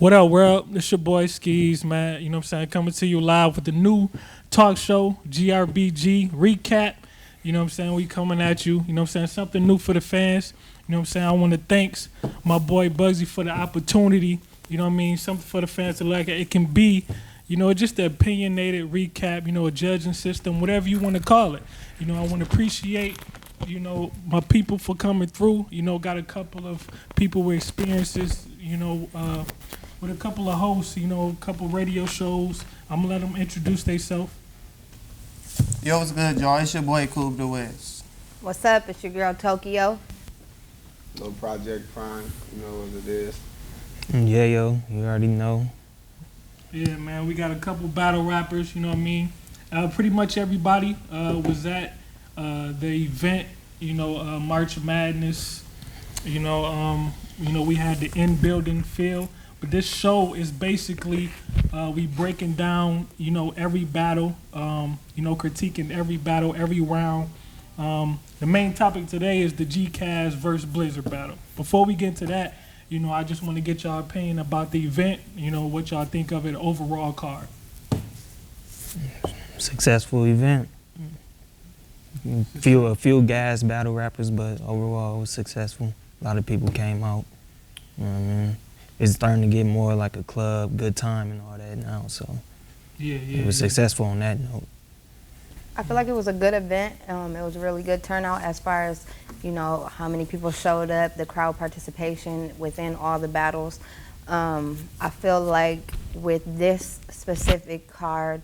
What up, world? It's your boy Skeez, man. You know what I'm saying? Coming to you live with the new talk show, GRBG Recap. You know what I'm saying? We coming at you. You know what I'm saying? Something new for the fans. You know what I'm saying? I want to thanks my boy Bugsy for the opportunity. You know what I mean? Something for the fans to like. It can be, just the opinionated recap, a judging system, whatever you want to call it. I want to appreciate, my people for coming through. Got a couple of people with experiences, with a couple of hosts, a couple radio shows. I'm going to let them introduce themselves. Yo, what's good, y'all? It's your boy Coob Da Whiz. What's up? It's your girl Tokyo. Little Project Prime, you know what it is. Yayo, you already know. Yeah, man, we got a couple battle rappers, you know what I mean? Pretty much everybody was at the event, March Madness. We had the in-building feel. But this show is basically we breaking down, every battle, critiquing every battle, every round. The main topic today is the GCAS versus Blizzard battle. Before we get into that, I just want to get y'all opinion about the event, what y'all think of it overall card. Successful event. A few gas battle rappers, but overall it was successful. A lot of people came out. You know what I mean? It's starting to get more like a club, good time and all that now, so it was successful on that note. I feel like it was a good event. It was a really good turnout as far as, how many people showed up, the crowd participation within all the battles. I feel like with this specific card,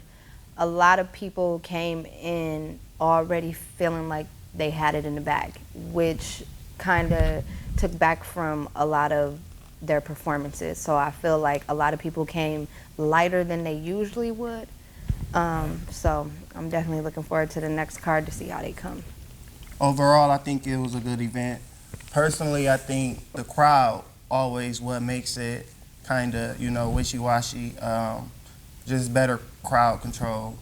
a lot of people came in already feeling like they had it in the bag, which kind of took back from a lot of their performances. So I feel like a lot of people came lighter than they usually would. So I'm definitely looking forward to the next card to see how they come. Overall, I think it was a good event. Personally, I think the crowd always what makes it kind of, wishy-washy. Just better crowd control,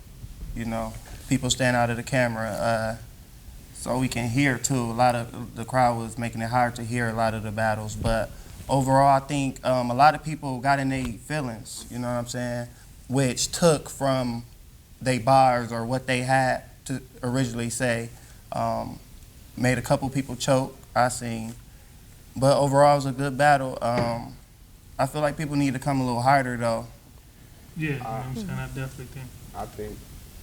People stand out of the camera so we can hear, too. A lot of the crowd was making it hard to hear a lot of the battles. But overall, I think a lot of people got in their feelings, you know what I'm saying, which took from their bars or what they had to originally say. Made a couple people choke, I seen. But overall, it was a good battle. I feel like people need to come a little harder, though. Yeah, you know what I'm saying? I definitely think.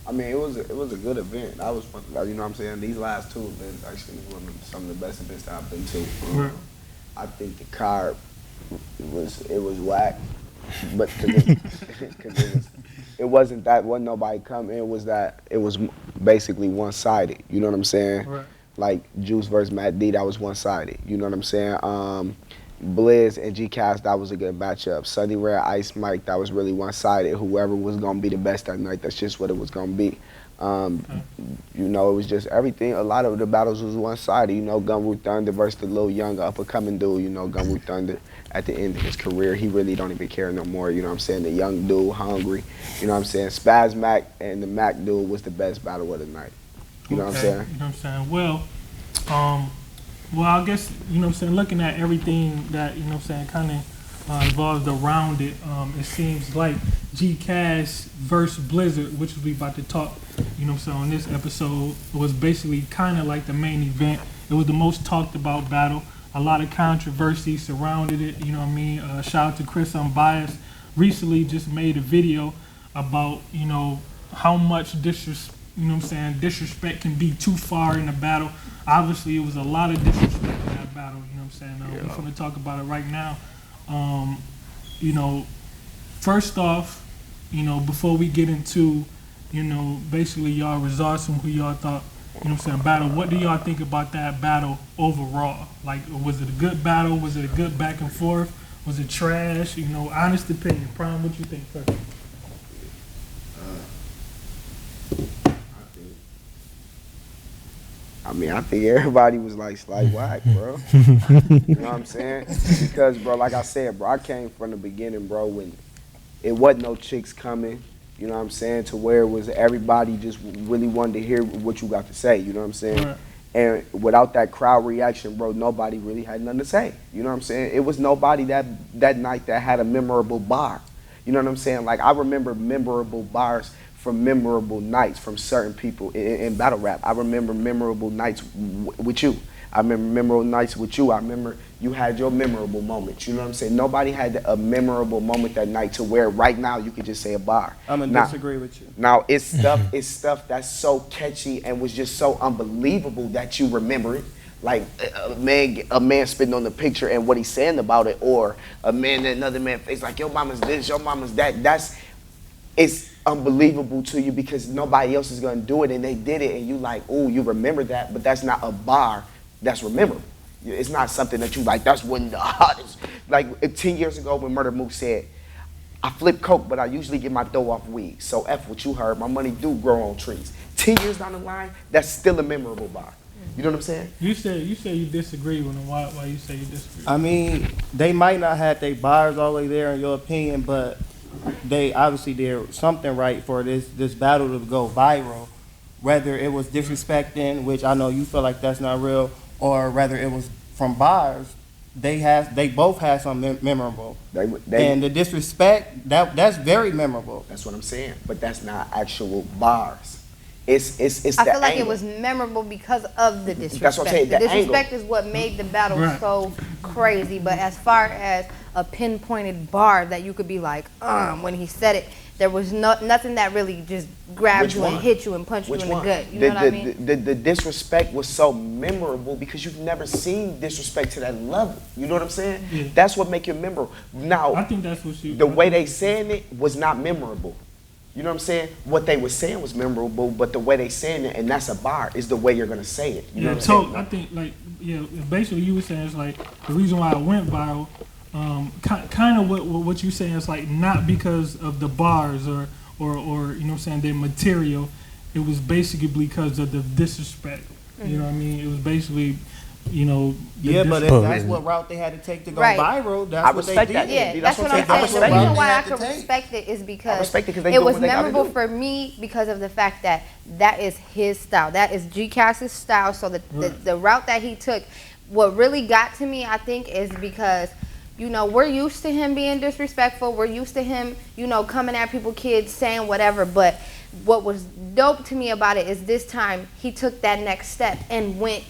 It was a good event. I was, you know what I'm saying, these last two events actually was some of the best events that I've been to. Right. I think the card was whack, but it wasn't that wasn't nobody coming. It was that it was basically one-sided. You know what I'm saying? Right. Like Juice versus Matt D, that was one-sided. You know what I'm saying? Blizz and GCAS, that was a good matchup. Sunny Rare, Ice Mike, that was really one-sided. Whoever was gonna be the best that night, that's just what it was gonna be. It was just everything. A lot of the battles was one-sided. Gunru Thunder versus the little young up-and-coming dude. Gunru Thunder at the end of his career, he really don't even care no more. You know what I'm saying? The young dude, hungry. You know what I'm saying? Spaz Mac and the Mac dude was the best battle of the night. You know what I'm saying? You know what I'm saying? Well, I guess, looking at everything that, kind of involved around it, it seems like GCAS versus Blizzard, which we about to talk, on this episode, was basically kind of like the main event. It was the most talked about battle. A lot of controversy surrounded it, shout out to Chris Unbiased. Recently just made a video about, how much disrespect can be too far in a battle. Obviously, it was a lot of disrespect in that battle, We're going to talk about it right now. First off, before we get into, basically y'all results and who y'all thought, battle, what do y'all think about that battle overall? Like, was it a good battle? Was it a good back and forth? Was it trash? Honest opinion. Prime, what you think first? I think everybody was like slight whack, bro. You know what I'm saying? Because, bro, like I said, bro, I came from the beginning, bro, when it wasn't no chicks coming, you know what I'm saying, to where it was everybody just really wanted to hear what you got to say, you know what I'm saying? Right. And without that crowd reaction, bro, nobody really had nothing to say. You know what I'm saying? It was nobody that night that had a memorable bar. You know what I'm saying? Like, I remember memorable bars from memorable nights from certain people in battle rap. I remember memorable nights with you. I remember memorable nights with you. I remember you had your memorable moments. You know what I'm saying? Nobody had a memorable moment that night to where right now you could just say a bar. I'm gonna disagree with you. Now it's stuff that's so catchy and was just so unbelievable that you remember it. Like a man spitting on the picture and what he's saying about it, or a man that another man face like your mama's this, your mama's that. It's unbelievable to you because nobody else is gonna do it and they did it and you like, oh, you remember that, but that's not a bar that's rememberable. It's not something that you like, that's one of the hottest. Like 10 years ago when Murder Mook said, I flip coke, but I usually get my dough off weed. So F what you heard, my money do grow on trees. 10 years down the line, that's still a memorable bar. You know what I'm saying? You say you disagree with them. Why you say you disagree? I mean, they might not have their bars all the way there in your opinion, but they obviously did something right for this battle to go viral. Whether it was disrespecting, which I know you feel like that's not real, or whether it was from bars, they both had something memorable. And the disrespect, that's very memorable. That's what I'm saying. But that's not actual bars. It's I the feel like angle. it was memorable because of the disrespect. That's what I'm saying, The the disrespect angle. is what made the battle Right. so crazy. But as far as a pinpointed bar that you could be like, when he said it, there was nothing that really just grabbed Which you one? and hit you and punched Which you in the one? gut. You know what I mean? The disrespect was so memorable because you've never seen disrespect to that level. You know what I'm saying? Yeah. That's what make it memorable. Now, I think that's what you. the way they saying it was not memorable. You know what I'm saying? What they were saying was memorable, but the way they saying it, and that's a bar, is the way you're gonna say it. You know what I'm saying? I think basically you were saying it's like the reason why it went viral. Kind of what you saying is like not because of the bars or you know what I'm saying, their material. It was basically because of the disrespect. You know what I mean? It was basically, you know. Yeah, but if that's what route they had to take to go Right. viral, that's I what they respect did. that. Yeah, That's that's what what I'm I'm saying. saying. I The respect reason it. why I They could had to respect it is I because respect it 'cause they it do was what they gotta memorable do. for me because of the fact that that is his style. That is GCAS's style. So the route that he took, what really got to me, I think, is because, you know, we're used to him being disrespectful. We're used to him, you know, coming at people, kids, saying whatever. But what was dope to me about it is this time he took that next step and went.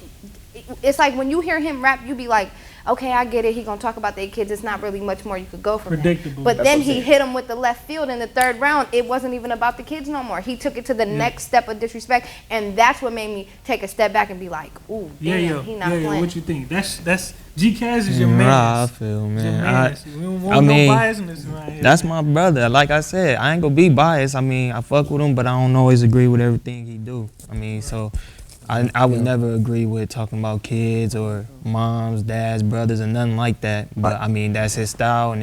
It's like when you hear him rap, you be like, okay, I get it. He gonna talk about their kids. It's not really much more you could go from Predictable. that. But That's then what I'm he saying. hit him with the left field in the third round. It wasn't even about the kids no more. He took it to the next step of disrespect, and that's what made me take a step back and be like, ooh, damn, he not playing. What you think? That's G-Caz is your Nah, man. I feel, man. Your mans. We don't want I mean, no biasness around here. That's my brother. Like I said, I ain't gonna be biased. I mean, I fuck with him, but I don't always agree with everything he do. I mean, so I would never agree with talking about kids or moms, dads, brothers, or nothing like that. But I mean, that's his style, and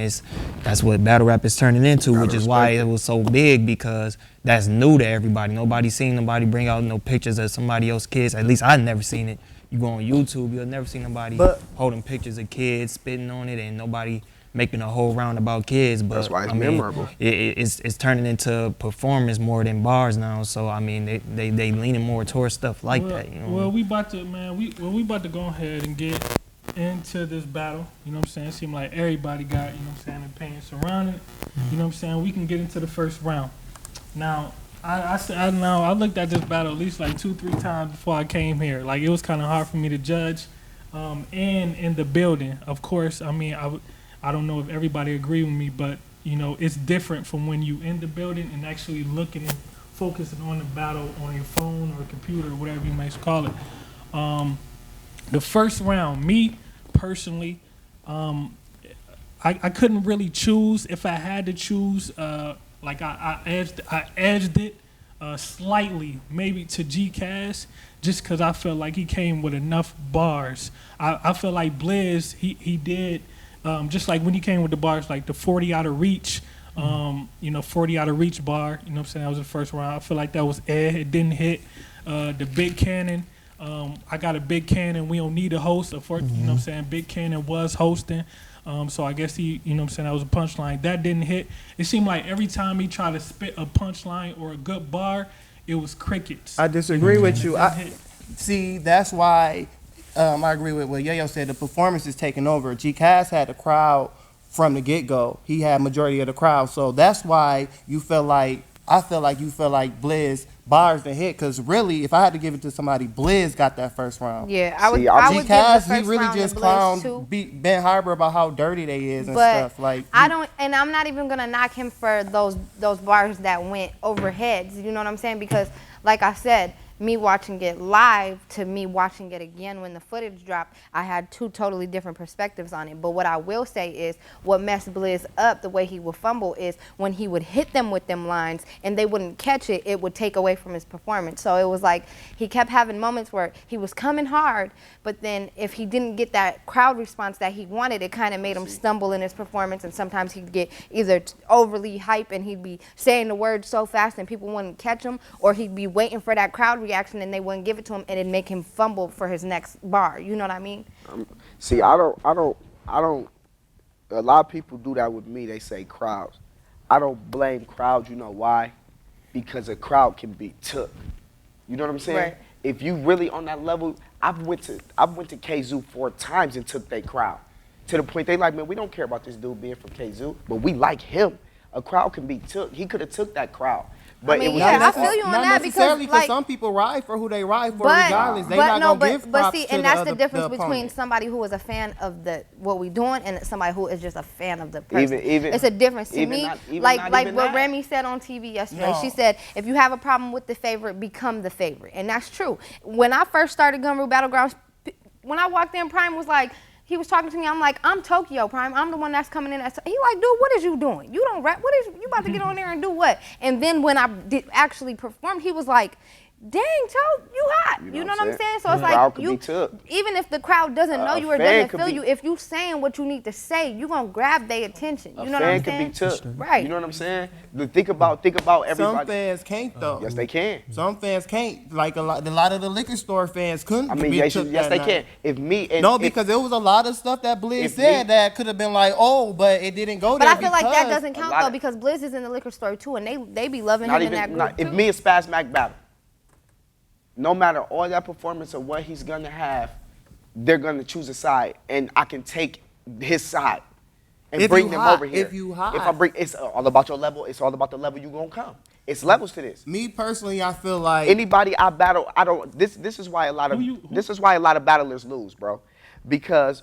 that's what battle rap is turning into, which is why it was so big, because that's new to everybody. Nobody seen nobody bring out no pictures of somebody else's kids. At least I've never seen it. You go on YouTube, you'll never see nobody holding pictures of kids, spitting on it, and nobody making a whole round about kids. But That's why it's I mean, memorable. It's turning into performance more than bars now. So I mean, they leaning more towards stuff like that. You know. Well, we about to we about to go ahead and get into this battle. You know what I'm saying? It seemed like everybody got, you know what I'm saying, opinions surrounding it. You know what I'm saying? We can get into the first round. Now, I looked at this battle at least like 2-3 times before I came here. Like, it was kind of hard for me to judge. And in the building, of course, I mean, I don't know if everybody agree with me, but you know, it's different from when you in the building and actually looking and focusing on the battle on your phone or computer or whatever you might call it. The first round, me personally, I couldn't really choose. If I had to choose, like I edged it slightly, maybe to GCAS, just because I felt like he came with enough bars. I feel like Blizz, he did, just like when he came with the bars, like the 40 out of reach, you know, 40 out of reach bar, you know what I'm saying, that was the first round. I feel like that was it didn't hit. The big cannon, I got a big cannon, we don't need a host, you know what I'm saying, big cannon was hosting. So I guess he, you know what I'm saying, that was a punchline. That didn't hit. It seemed like every time he tried to spit a punchline or a good bar, it was crickets. I disagree with you. See, that's why I agree with what Yayo said. The performance is taking over. G-Cass had the crowd from the get-go. He had majority of the crowd. So that's why you feel like, I feel like you feel like Blizz bars the hit. Because really, if I had to give it to somebody, Blizz got that first round. Yeah, I would give the G-Cass, first he really round just to Blizz, clowned too. Ben Harbor about how dirty they is and But stuff. Like, I don't, and I'm not even gonna knock him for those bars that went over heads. You know what I'm saying? Because, like I said, me watching it live to me watching it again when the footage dropped, I had two totally different perspectives on it. But what I will say is what messed Blizz up, the way he would fumble, is when he would hit them with them lines and they wouldn't catch it, it would take away from his performance. So it was like he kept having moments where he was coming hard, but then if he didn't get that crowd response that he wanted, it kind of made him stumble in his performance, and sometimes he'd get either overly hype and he'd be saying the words so fast and people wouldn't catch him, or he'd be waiting for that crowd reaction and they wouldn't give it to him, and it'd make him fumble for his next bar. You know what I mean? See, I don't. A lot of people do that with me. They say crowds. I don't blame crowds. You know why? Because a crowd can be took. You know what I'm saying? Right. If you really on that level, I went to KZoo 4 times and took that crowd to the point they like, man, we don't care about this dude being from KZoo, but we like him. A crowd can be took. He could have took that crowd. But I mean, it was yeah, just I feel you on not that necessarily because, like, some people ride for who they ride for regardless. They not gonna give but props see, to and that's the other- difference between opponent. somebody who is a fan of what we doing and somebody who is just a fan of the person. Even- it's a difference to even me. not- even like not like even what that. Remy said on TV yesterday. No. She said, if you have a problem with the favorite, become the favorite, and that's true. When I first started Gumroad Battlegrounds, when I walked in, Prime was like. He was talking to me. I'm like, I'm Tokyo Prime. I'm the one that's coming in. He like, dude, what is you doing? You don't rap. What is you about to get on there and do what? And then when I did actually perform, he was like, dang, Toke, you hot. You know what I'm saying? So it's Crowd like could be took. even if the crowd doesn't know you or fan doesn't could feel be- you, if you saying what you need to say, you gonna grab their attention. You A know what fan I'm could saying? be took. Right. You know what I'm saying? Think about everybody. Some fans can't though. Yes, they can. Some fans can't. Like a lot of the liquor store fans couldn't. I mean, be yes, took yes that they night. can. If me and No, if- because there was a lot of stuff that Blizz if said me- that could have been like, oh, but it didn't go But there. I feel like that because- doesn't count lot though of- because Blizz is in the liquor store too, and they be loving not him in that even group if too. me and Spaz Mac battle, no matter all that performance or what he's gonna have, they're gonna choose a side, and I can take his side and If bring you them hot, over here. if you hot. If I bring, it's all about your level. It's all about the level you gonna come. It's levels to this. Me personally, I feel like Anybody I battle, I don't. This is why a lot of this is why a lot of battlers lose, bro. Because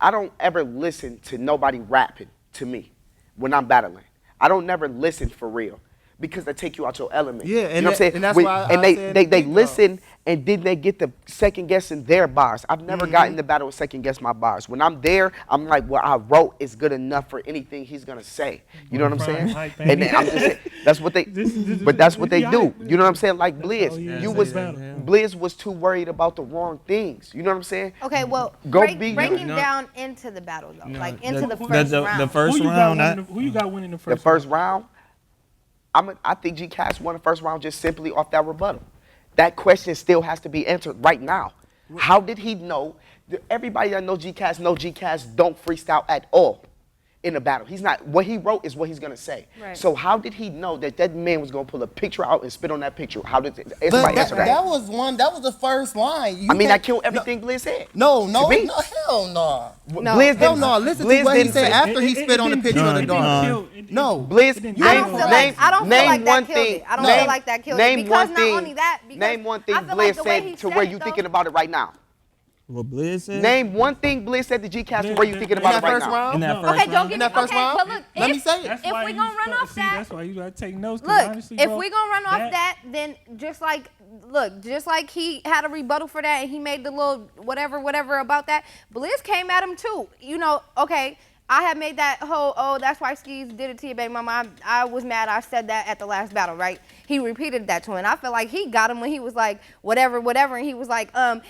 I don't ever listen to nobody rapping to me when I'm battling. I don't never listen for real. Because they take you out your element. Yeah, you and know what I'm saying? and that's why I they said they big dog. listen and then they get the second guessing their bars. I've never gotten the battle with second guess my bars. When I'm there, I'm like, what I wrote is good enough for anything he's gonna say. You know what I'm saying? Hype, And then I'm just saying, that's what they. But that's what they do. You know what I'm saying? Like Blizz, yeah, you it's was battle. Blizz was too worried about the wrong things. You know what I'm saying? Okay, well, Go be you. breaking No. down into the battle though, No, like into the the- first the round. first Who you round, got winning? Who you got winning the The first? first round, I think G-Cass won the first round just simply off that rebuttal. That question still has to be answered right now. How did he know? Everybody that knows G-Cass don't freestyle at all in a battle. He's not, what he wrote is what he's gonna say. Right. So how did he know that man was gonna pull a picture out and spit on that picture? How did But somebody answer that? that was the first line. You I mean, can't- that killed everything Blizz said. No, To me. hell no. No. Blizz Hell didn't- no. Listen Blizz to what he didn't said say- after he spit on the picture of the dog. No. Blizz, didn't- name, I don't feel name, like, I don't feel name like one that killed thing. it. I don't name, feel like that killed name it. Because one thing, not only that, because name one thing I feel like Blizz the way he said to said where it, you though- thinking about it right now. What Blizz said? Name one thing Blizz said to G-Cass to where you thinking about In it that right first now. round? In that No. first Okay, don't round? get In me. that first Okay, round? but look, Let me if, say it. That's if why we you gonna run start- off see, that, that's why you gotta take notes. 'cause look, honestly, if bro, we gonna run off that, then just like he had a rebuttal for that and he made the little whatever about that. Blizz came at him too. You know, okay. I had made that whole, oh, that's why Skeez did it to your baby mama. I was mad. I said that at the last battle, right? He repeated that to him. And I feel like he got him when he was like, whatever. And he was like,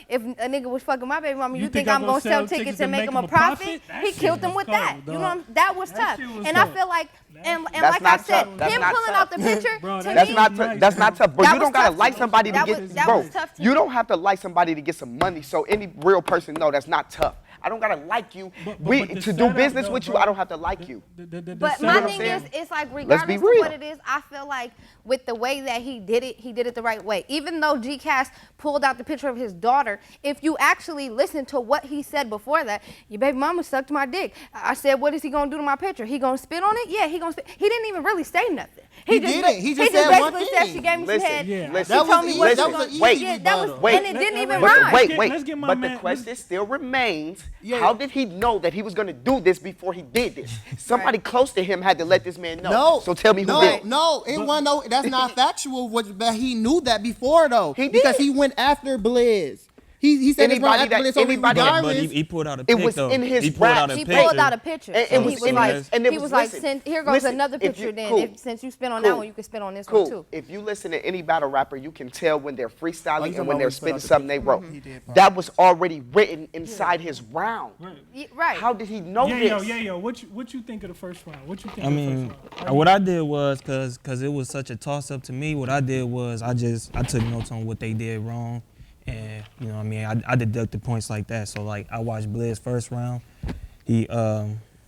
if a nigga was fucking my baby mama, you think I'm going to sell tickets and make him a profit? That He shit killed him was with that. cold, You know, dog. that was That tough. shit was And I dope. feel like, and That's like I not said, tough. That's him not pulling tough. out the picture, Bro, to That's me, not nice, that's not tough. But That you was don't gotta tough like to me. somebody to That get was bro. tough to You me. don't have to like somebody to get some money. So any real person know that's not tough. I don't gotta like you. but the To do setup, business though, with you, bro, I don't have to like you. But setup- my what I'm thing saying? is, it's like Let's be regardless of real. what it is, I feel like with the way that he did it the right way. Even though G-Cast pulled out the picture of his daughter, if you actually listen to what he said before that, your baby mama sucked my dick. I said, what is he gonna do to my picture? He gonna spit on it? Yeah, he gonna spit. He didn't even really say nothing. He didn't. He just said one basically said thing. she gave me some Listen, head. yeah. listen. She told me what listen, she was wait, yeah, that was, wait. and it didn't even But- rhyme. Wait, Let's get my but man- the question still remains, Yeah. how did he know that he was going to do this before he did this? Somebody close to him had to let this man know. No. So tell me who no, did. No, it wasn't. No, that's not factual. But he knew that before though. He because did. he went after Blizz. He said Anybody it's right after that- Blizz. So anybody that- But regardless, he pulled out a It pic, was though. in his He pulled rap. out a He picture. pulled out a picture. And So it was he was in like, his- and it he was- was like, listen, here goes listen, another if you- picture. Then, cool. since you spit on Cool. that one, you can spit on this Cool. one too. If you listen to any battle rapper, you can tell when they're Oh, freestyling you and when talking they're about spitting when he something they put wrote. out the picture? He did, That was already written inside his round. Right. How did he know this? Yo, what you think of the first round? What you think I of mean, the first round? what I did was, cause it was such a toss up to me. What I did was I took notes on what they did wrong, and you know what I mean, I deducted points like that. So like I watched Blizz first round. He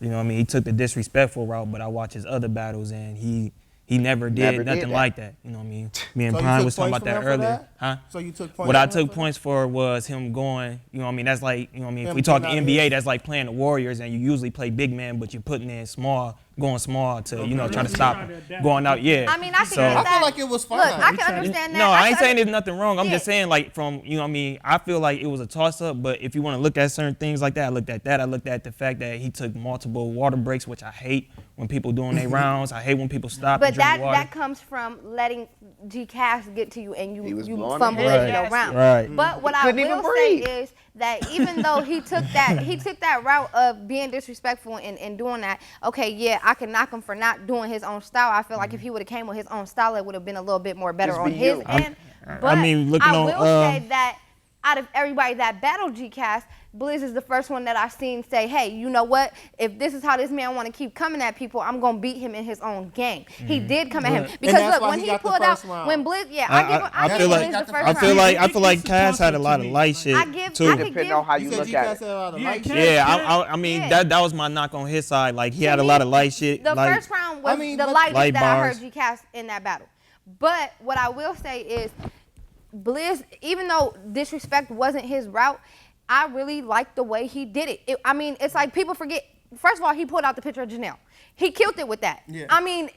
you know what I mean, he took the disrespectful route, but I watched his other battles and he never did nothing like that. You know what I mean? Me and So you Prime took was talking points about from that him for earlier. that? Huh? So you took points. What I from him took points for was him going, you know what I mean, that's like, you know what I mean, if Him we talk putting out NBA, his- that's like playing the Warriors and you usually play big man, but you're putting in small, going small to, you know, trying to stop going out, yeah. I mean, I can So- get I that. feel like it was fine. Look, I He can tried- understand that. No, I ain't can saying there's nothing wrong. I'm Yeah. just saying, like, from, you know what I mean, I feel like it was a toss-up, but if you want to look at certain things like that, I looked at that. I looked at the fact that he took multiple water breaks, which I hate when people doing their rounds. I hate when people stop But and drink that water. comes from letting G-Cast get to you and He you was you blowing fumble ahead. it in your Right. round. Right. But what I couldn't even will say breathe. is that even though he took that route of being disrespectful and doing that, okay, yeah, I can knock him for not doing his own style. I feel like if he would have came with his own style, it would have been a little bit more better Just on be his you. end. I But mean, looking I on, will say that out of everybody that battled G-Cast, Blizz is the first one that I've seen say, hey, you know what? If this is how this man want to keep coming at people, I'm going to beat him in his own game. He did come at him. Because that's look, why when he he got the pulled out, first round. when Blizz, yeah, I I feel give like Blizz the first I round. feel like It's a Cass had a toss-up lot to of me. light shit I give- too. I could Depending on how you said look G-Cast at said it. a lot of Yeah, light Cass- shit. Yeah, I mean Yeah. that was my knock on his side. Like he To had a me, lot of light shit. The like, first round was I mean, the but- lightest Light that I bars. heard G-Cast in that battle. But what I will say is, Blizz, even though disrespect wasn't his route, I really liked the way he did it. I mean, it's like people forget. First of all, he pulled out the picture of Janelle. He killed it with that. Yeah. I mean,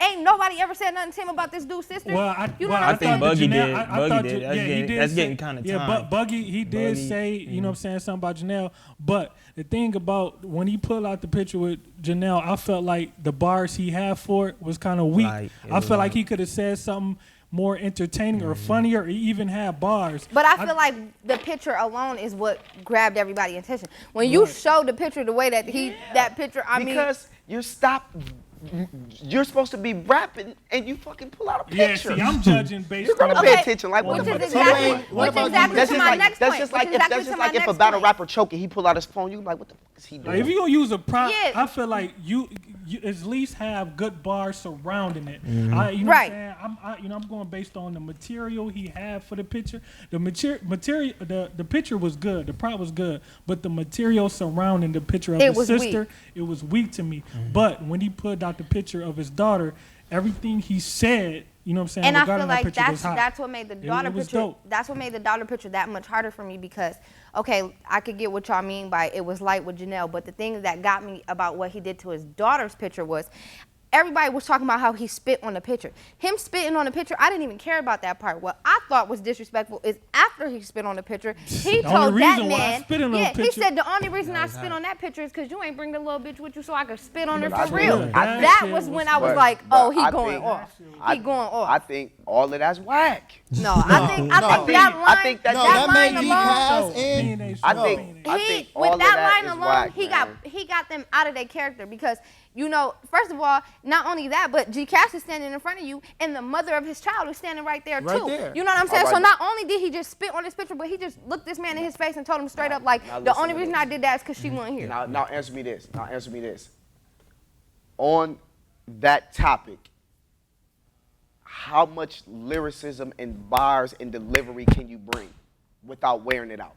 ain't nobody ever said nothing to him about this dude's sister. Well, I You know well, what I'm I think saying? Buggy Janelle, did. I Buggy thought did. yeah, That's he getting- did that's say- getting kinda Yeah, time. but Buggy, he did Buggy, say, you know what I'm saying, something about Janelle. But the thing about when he pulled out the picture with Janelle, I felt like the bars he had for it was kind of weak. Light. It I was felt like light. he could have said something more entertaining or funnier, or even had bars. But I feel like the picture alone is what grabbed everybody's attention. When you showed the picture the way that that picture, I mean. Because you're supposed to be rapping and you fucking pull out a Yeah, picture. see, I'm judging based You're gonna on pay Okay, attention. Like what which the is fuck? exactly, what which about exactly That's to just my next that's point. just which like is if exactly that's to just my like if a next battle point. rapper choking, he pull out his phone. You like what the fuck is he doing? Like, if you're gonna use a prop, Yeah. I feel like you at least have good bars surrounding it. Mm-hmm. You know Right. what I'm saying? I'm going based on the material he had for the picture. The material, the picture was good. The prop was good, but the material surrounding the picture of It his was sister, weak. it was weak to me. Mm-hmm. But when he put out the picture of his daughter, everything he said, you know what I'm saying, And I regarding feel that like picture was hot. that's what made the daughter it was picture. dope. That's what made the daughter picture that much harder for me because, okay, I could get what y'all mean by it was light with Janelle, but the thing that got me about what he did to his daughter's picture was. Everybody was talking about how he spit on the picture. Him spitting on the picture, I didn't even care about that part. What I thought was disrespectful is after he spit on the picture, he The only told that reason why I man, spit on the he picture- said the only reason I spit on that picture is because you ain't bring the little bitch with you so I could spit on her But I for real. think- That shit was when was- I was But- like, but oh, he I going think- off. I- He going off. I think all of that's whack. No, I think that line, I think that- No, that that line made alone. G-Cast So, and Phoenix, I so think- Phoenix. I He think all with of that that line is alone, whack, he man. got them out of their character because you know, first of all, not only that, but G Cash is standing in front of you, and the mother of his child is standing right there Right too. there. You know what I'm saying? All So right. not only did he just spit on this picture, but he just looked this man in his face and told him straight up like, now the listen only to reason this. I did that is because she wasn't here. Now answer me this. On that topic, how much lyricism and bars and delivery can you bring without wearing it out?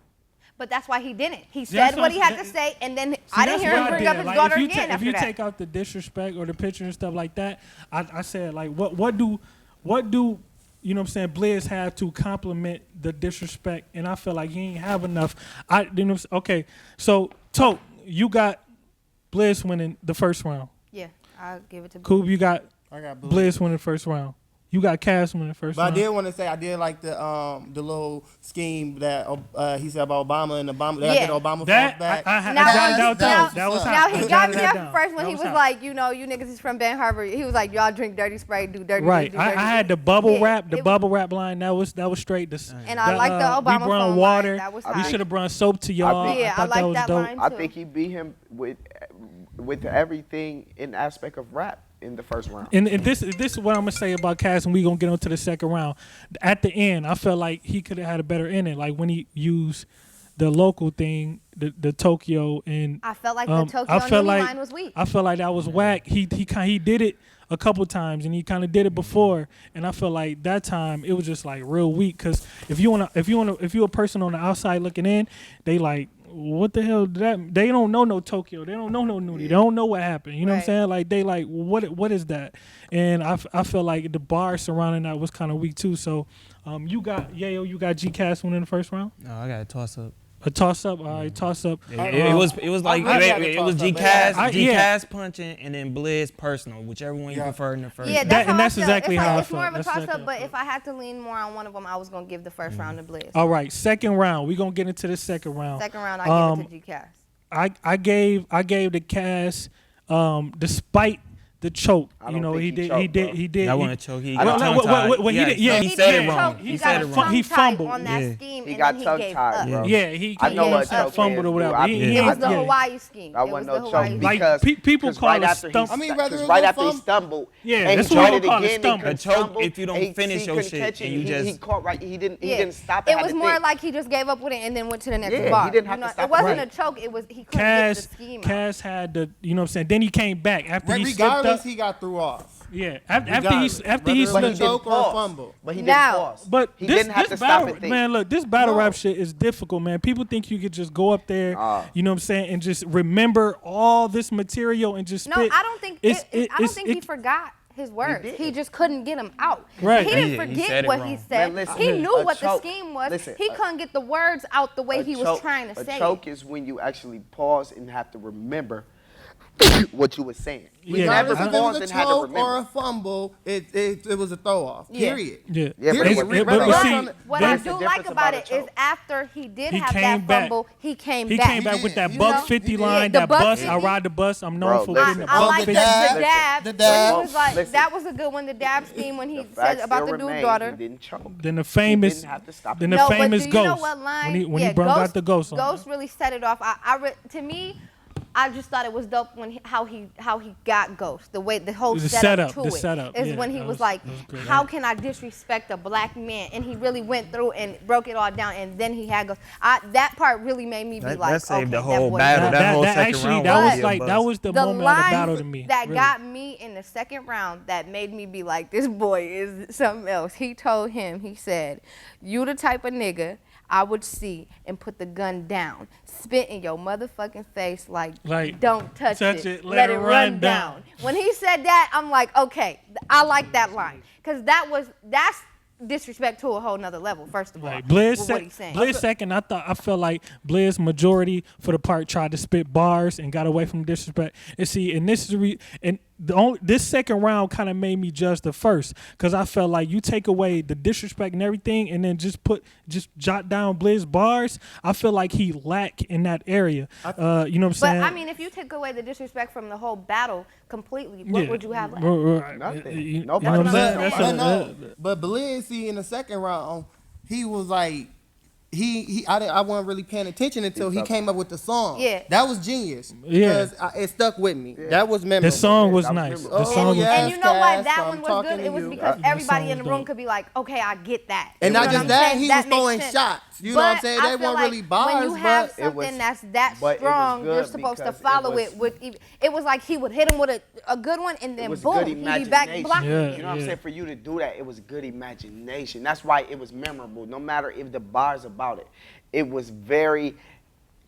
But that's why he didn't. He said what he had to say, and then I didn't hear him bring up his daughter again after that. If you take out the disrespect or the picture and stuff like that, I said, like, what do you know what I'm saying, Blizz have to compliment the disrespect, and I feel like he ain't have enough. Okay, so Tote, you got Blizz winning the first round. Yeah, I'll give it to Coob, you got I got Blizz winning the first round. You got Cass winning the first round. But I did want to say I did like the little scheme that he said about Obama and Obama. They got Obama that back. That was now hot. he got me up first when he was like, you know, you niggas is from Ben Harbor. He was like, y'all drink dirty Sprite, do dirty. Right. Do dirty. I had the bubble wrap, bubble wrap line. That was straight. And I like the Obama we brung phone water. line. That was We hot. should have brought soap to y'all. I thought that was that dope. line too. I think he beat him with everything in the aspect of rap in the first round. And this is what I'm gonna say about Cass, and we gonna get on to the second round. At the end, I felt like he could have had a better ending, like when he used the local thing, the Tokyo, and I felt like the Tokyo line was weak. I felt like that was whack. He did it a couple times, and he kind of did it before, and I feel like that time it was just like real weak. Cause if you're a person on the outside looking in, they like, what the hell did that? They don't know no Tokyo. They don't know no Nudie. They don't know what happened. You know what I'm saying? Like they like, what is that? And I feel like the bar surrounding that was kind of weak too. So you got Yayo, you got G-Cast winning the first round. No, I got a toss up. A toss up, all right, toss up. It was like it was G-Cast, G-Cast punching and then Blizz personal, whichever one you prefer in the first. Yeah, that's exactly how I felt. It's more of a toss up, but if I had to lean more on one of them, I was gonna give the first round to Blizz. All right, second round. We gonna get into the second round. Second round, I give it to G-Cast. I gave the cast despite the choke. You know, he did. That wasn't a choke. He said it wrong. He said it wrong. He fumbled on that scheme, He and got then tongue he gave tied, up. bro. Yeah, he I know what choke fumbled or whatever. It was the Hawaii scheme. That wasn't no choke because people call it stumble. I mean, rather right after he stumbled, yeah, and that's he what tried we it call it, again. stumble. A choke if you don't finish your shit and you just he caught right. He didn't stop it. It was more like he just gave up with it and then went to the next Yeah, bar. he didn't have to stop it wasn't it. a choke. It was he couldn't get the scheme out. Cass had the, you know what I'm saying. Then he came back after he slipped Regardless, up. he got threw off. Yeah, after he Whether slipped choke up. or a fumble. But he didn't pause. But he this didn't have to battle, stop it. man, look, this battle rap shit is difficult, man. People think you could just go up there, you know what I'm saying, and just remember all this material and just No, spit. I don't think he forgot his words. He just couldn't get them out. Right. He didn't forget what he said. Man, listen, he knew a what the choke- scheme was. listen, He couldn't get the words out the way he was trying to say A choke it. is when you actually pause and have to remember what you were saying. Yeah, Regardless I- if it was a choke or a fumble, it was a throw off. Yeah. Period. Yeah, Yeah, but Period. it was- but see, What I That's the do difference like about about a it is choke. after he did He have came that back. fumble, he came he back. came back with that You buck know? 50 He line, did. that The buck bus. I 50. ride the bus. I'm known Bro, for listen. getting the I buck like the 50. dab. The When dab. he was like, Listen. that was a good one. The dab scheme when he The said fact about the still dude's remains, daughter. He didn't choke. Then the famous, He didn't have to stop then it. the No, but famous do you know Ghost. what line? When he brought out the Ghost. Ghost really set it off. To me, I just thought it was dope when how he got Ghost. The way the whole The setup to the it setup, is yeah, when he that was was- like, that was great. how can I disrespect a black man? And he really went through and broke it all down. And then he had Ghost. That part really made me be That like, saved okay, the whole that boy- battle. That whole second actually, round that was was a like buzz. that was the The moment of the line battle to me. that really. got me in the second round that made me be like, this boy is something else. He told him, he said, you the type of nigga I would see and put the gun down, spit in your motherfucking face like don't touch it, let it run down. When he said that, I'm like, okay, I like that line. Because that's disrespect to a whole nother level, first of all. Right. with what he's saying. Blizz second, I felt like Blizz majority for the part tried to spit bars and got away from disrespect. And see, and this is this second round kind of made me judge the first, because I felt like you take away the disrespect and everything, and then just jot down Blizz bars. I feel like he lacked in that area. You know what I'm saying? But I mean, if you take away the disrespect from the whole battle completely, what would you have left? Nothing. You Nobody. know what I'm saying? But, That's I know. But Blizz, see, in the second round, he was like, I wasn't really paying attention until he came up with the song. Yeah. That was genius. Yeah. Because it stuck with me. That was memorable. The song was that was nice. memorable. The song was yeah. And you know why Cass, that I'm one was talking good? to It was you. because The everybody song in the was room dope. could be like, okay, I get that. And You not know just what I'm that, saying? he That was makes throwing sense. shots. You know what I'm saying? I They feel weren't like really bars, when you have but something that's but it was strong, you're good supposed to because follow it it with. It was like he would hit him with a good one, and It then was boom, good he'd be back imagination. blocking Yeah. it. You know what I'm saying? For you to do that, it was good imagination. That's why it was memorable. No matter if the bars are about it. It was very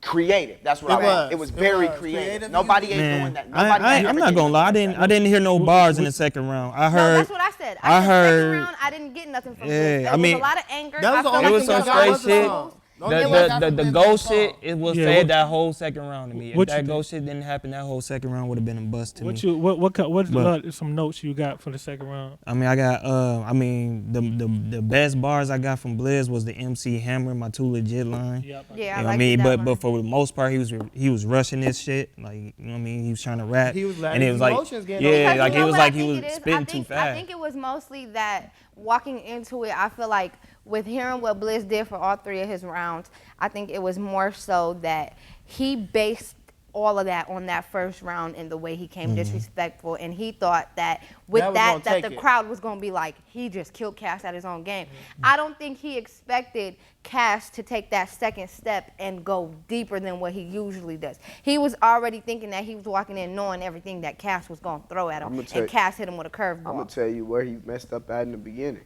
creative. That's what It I was. meant. It was It very was. creative. Creative Nobody music. ain't doing Man, that. Nobody I'm ever not did gonna lie. I didn't hear no bars in the second round. I No, heard. that's what I said. I said heard- second round, I didn't get nothing from Yeah, Bliss. There I was mean, a lot of anger. That was I the felt only It was thing some that got straight was the shit. song. The, Only thing that got the from Bliss was ghost the shit, song. it was Yeah, fed what- that whole second round to me. what If you that think? ghost shit didn't happen, that whole second round would have been a bust to me. What some notes you got for the second round? I mean, I got. I mean, the best bars I got from Blizz was the MC Hammer, my too legit line. Yeah. Yeah, You I know what I like mean? that But for the most part, he was rushing this shit. Like, you know what I mean? He was trying to rap. He was letting and it his was like, emotions get on. yeah, Because like you know it was what like I he think was it is? spitting too fast. I think it was mostly that walking into it, I feel like with hearing what Bliss did for all three of his rounds, I think it was more so that he based all of that on that first round and the way he came disrespectful, and he thought that with That was that gonna take the it. crowd was going to be like, he just killed Cass at his own game. I don't think he expected Cass to take that second step and go deeper than what he usually does. He was already thinking that he was walking in knowing everything that Cass was going to throw at him, and Cass hit him with a I'm gonna curveball. tell you where he messed up at in the beginning.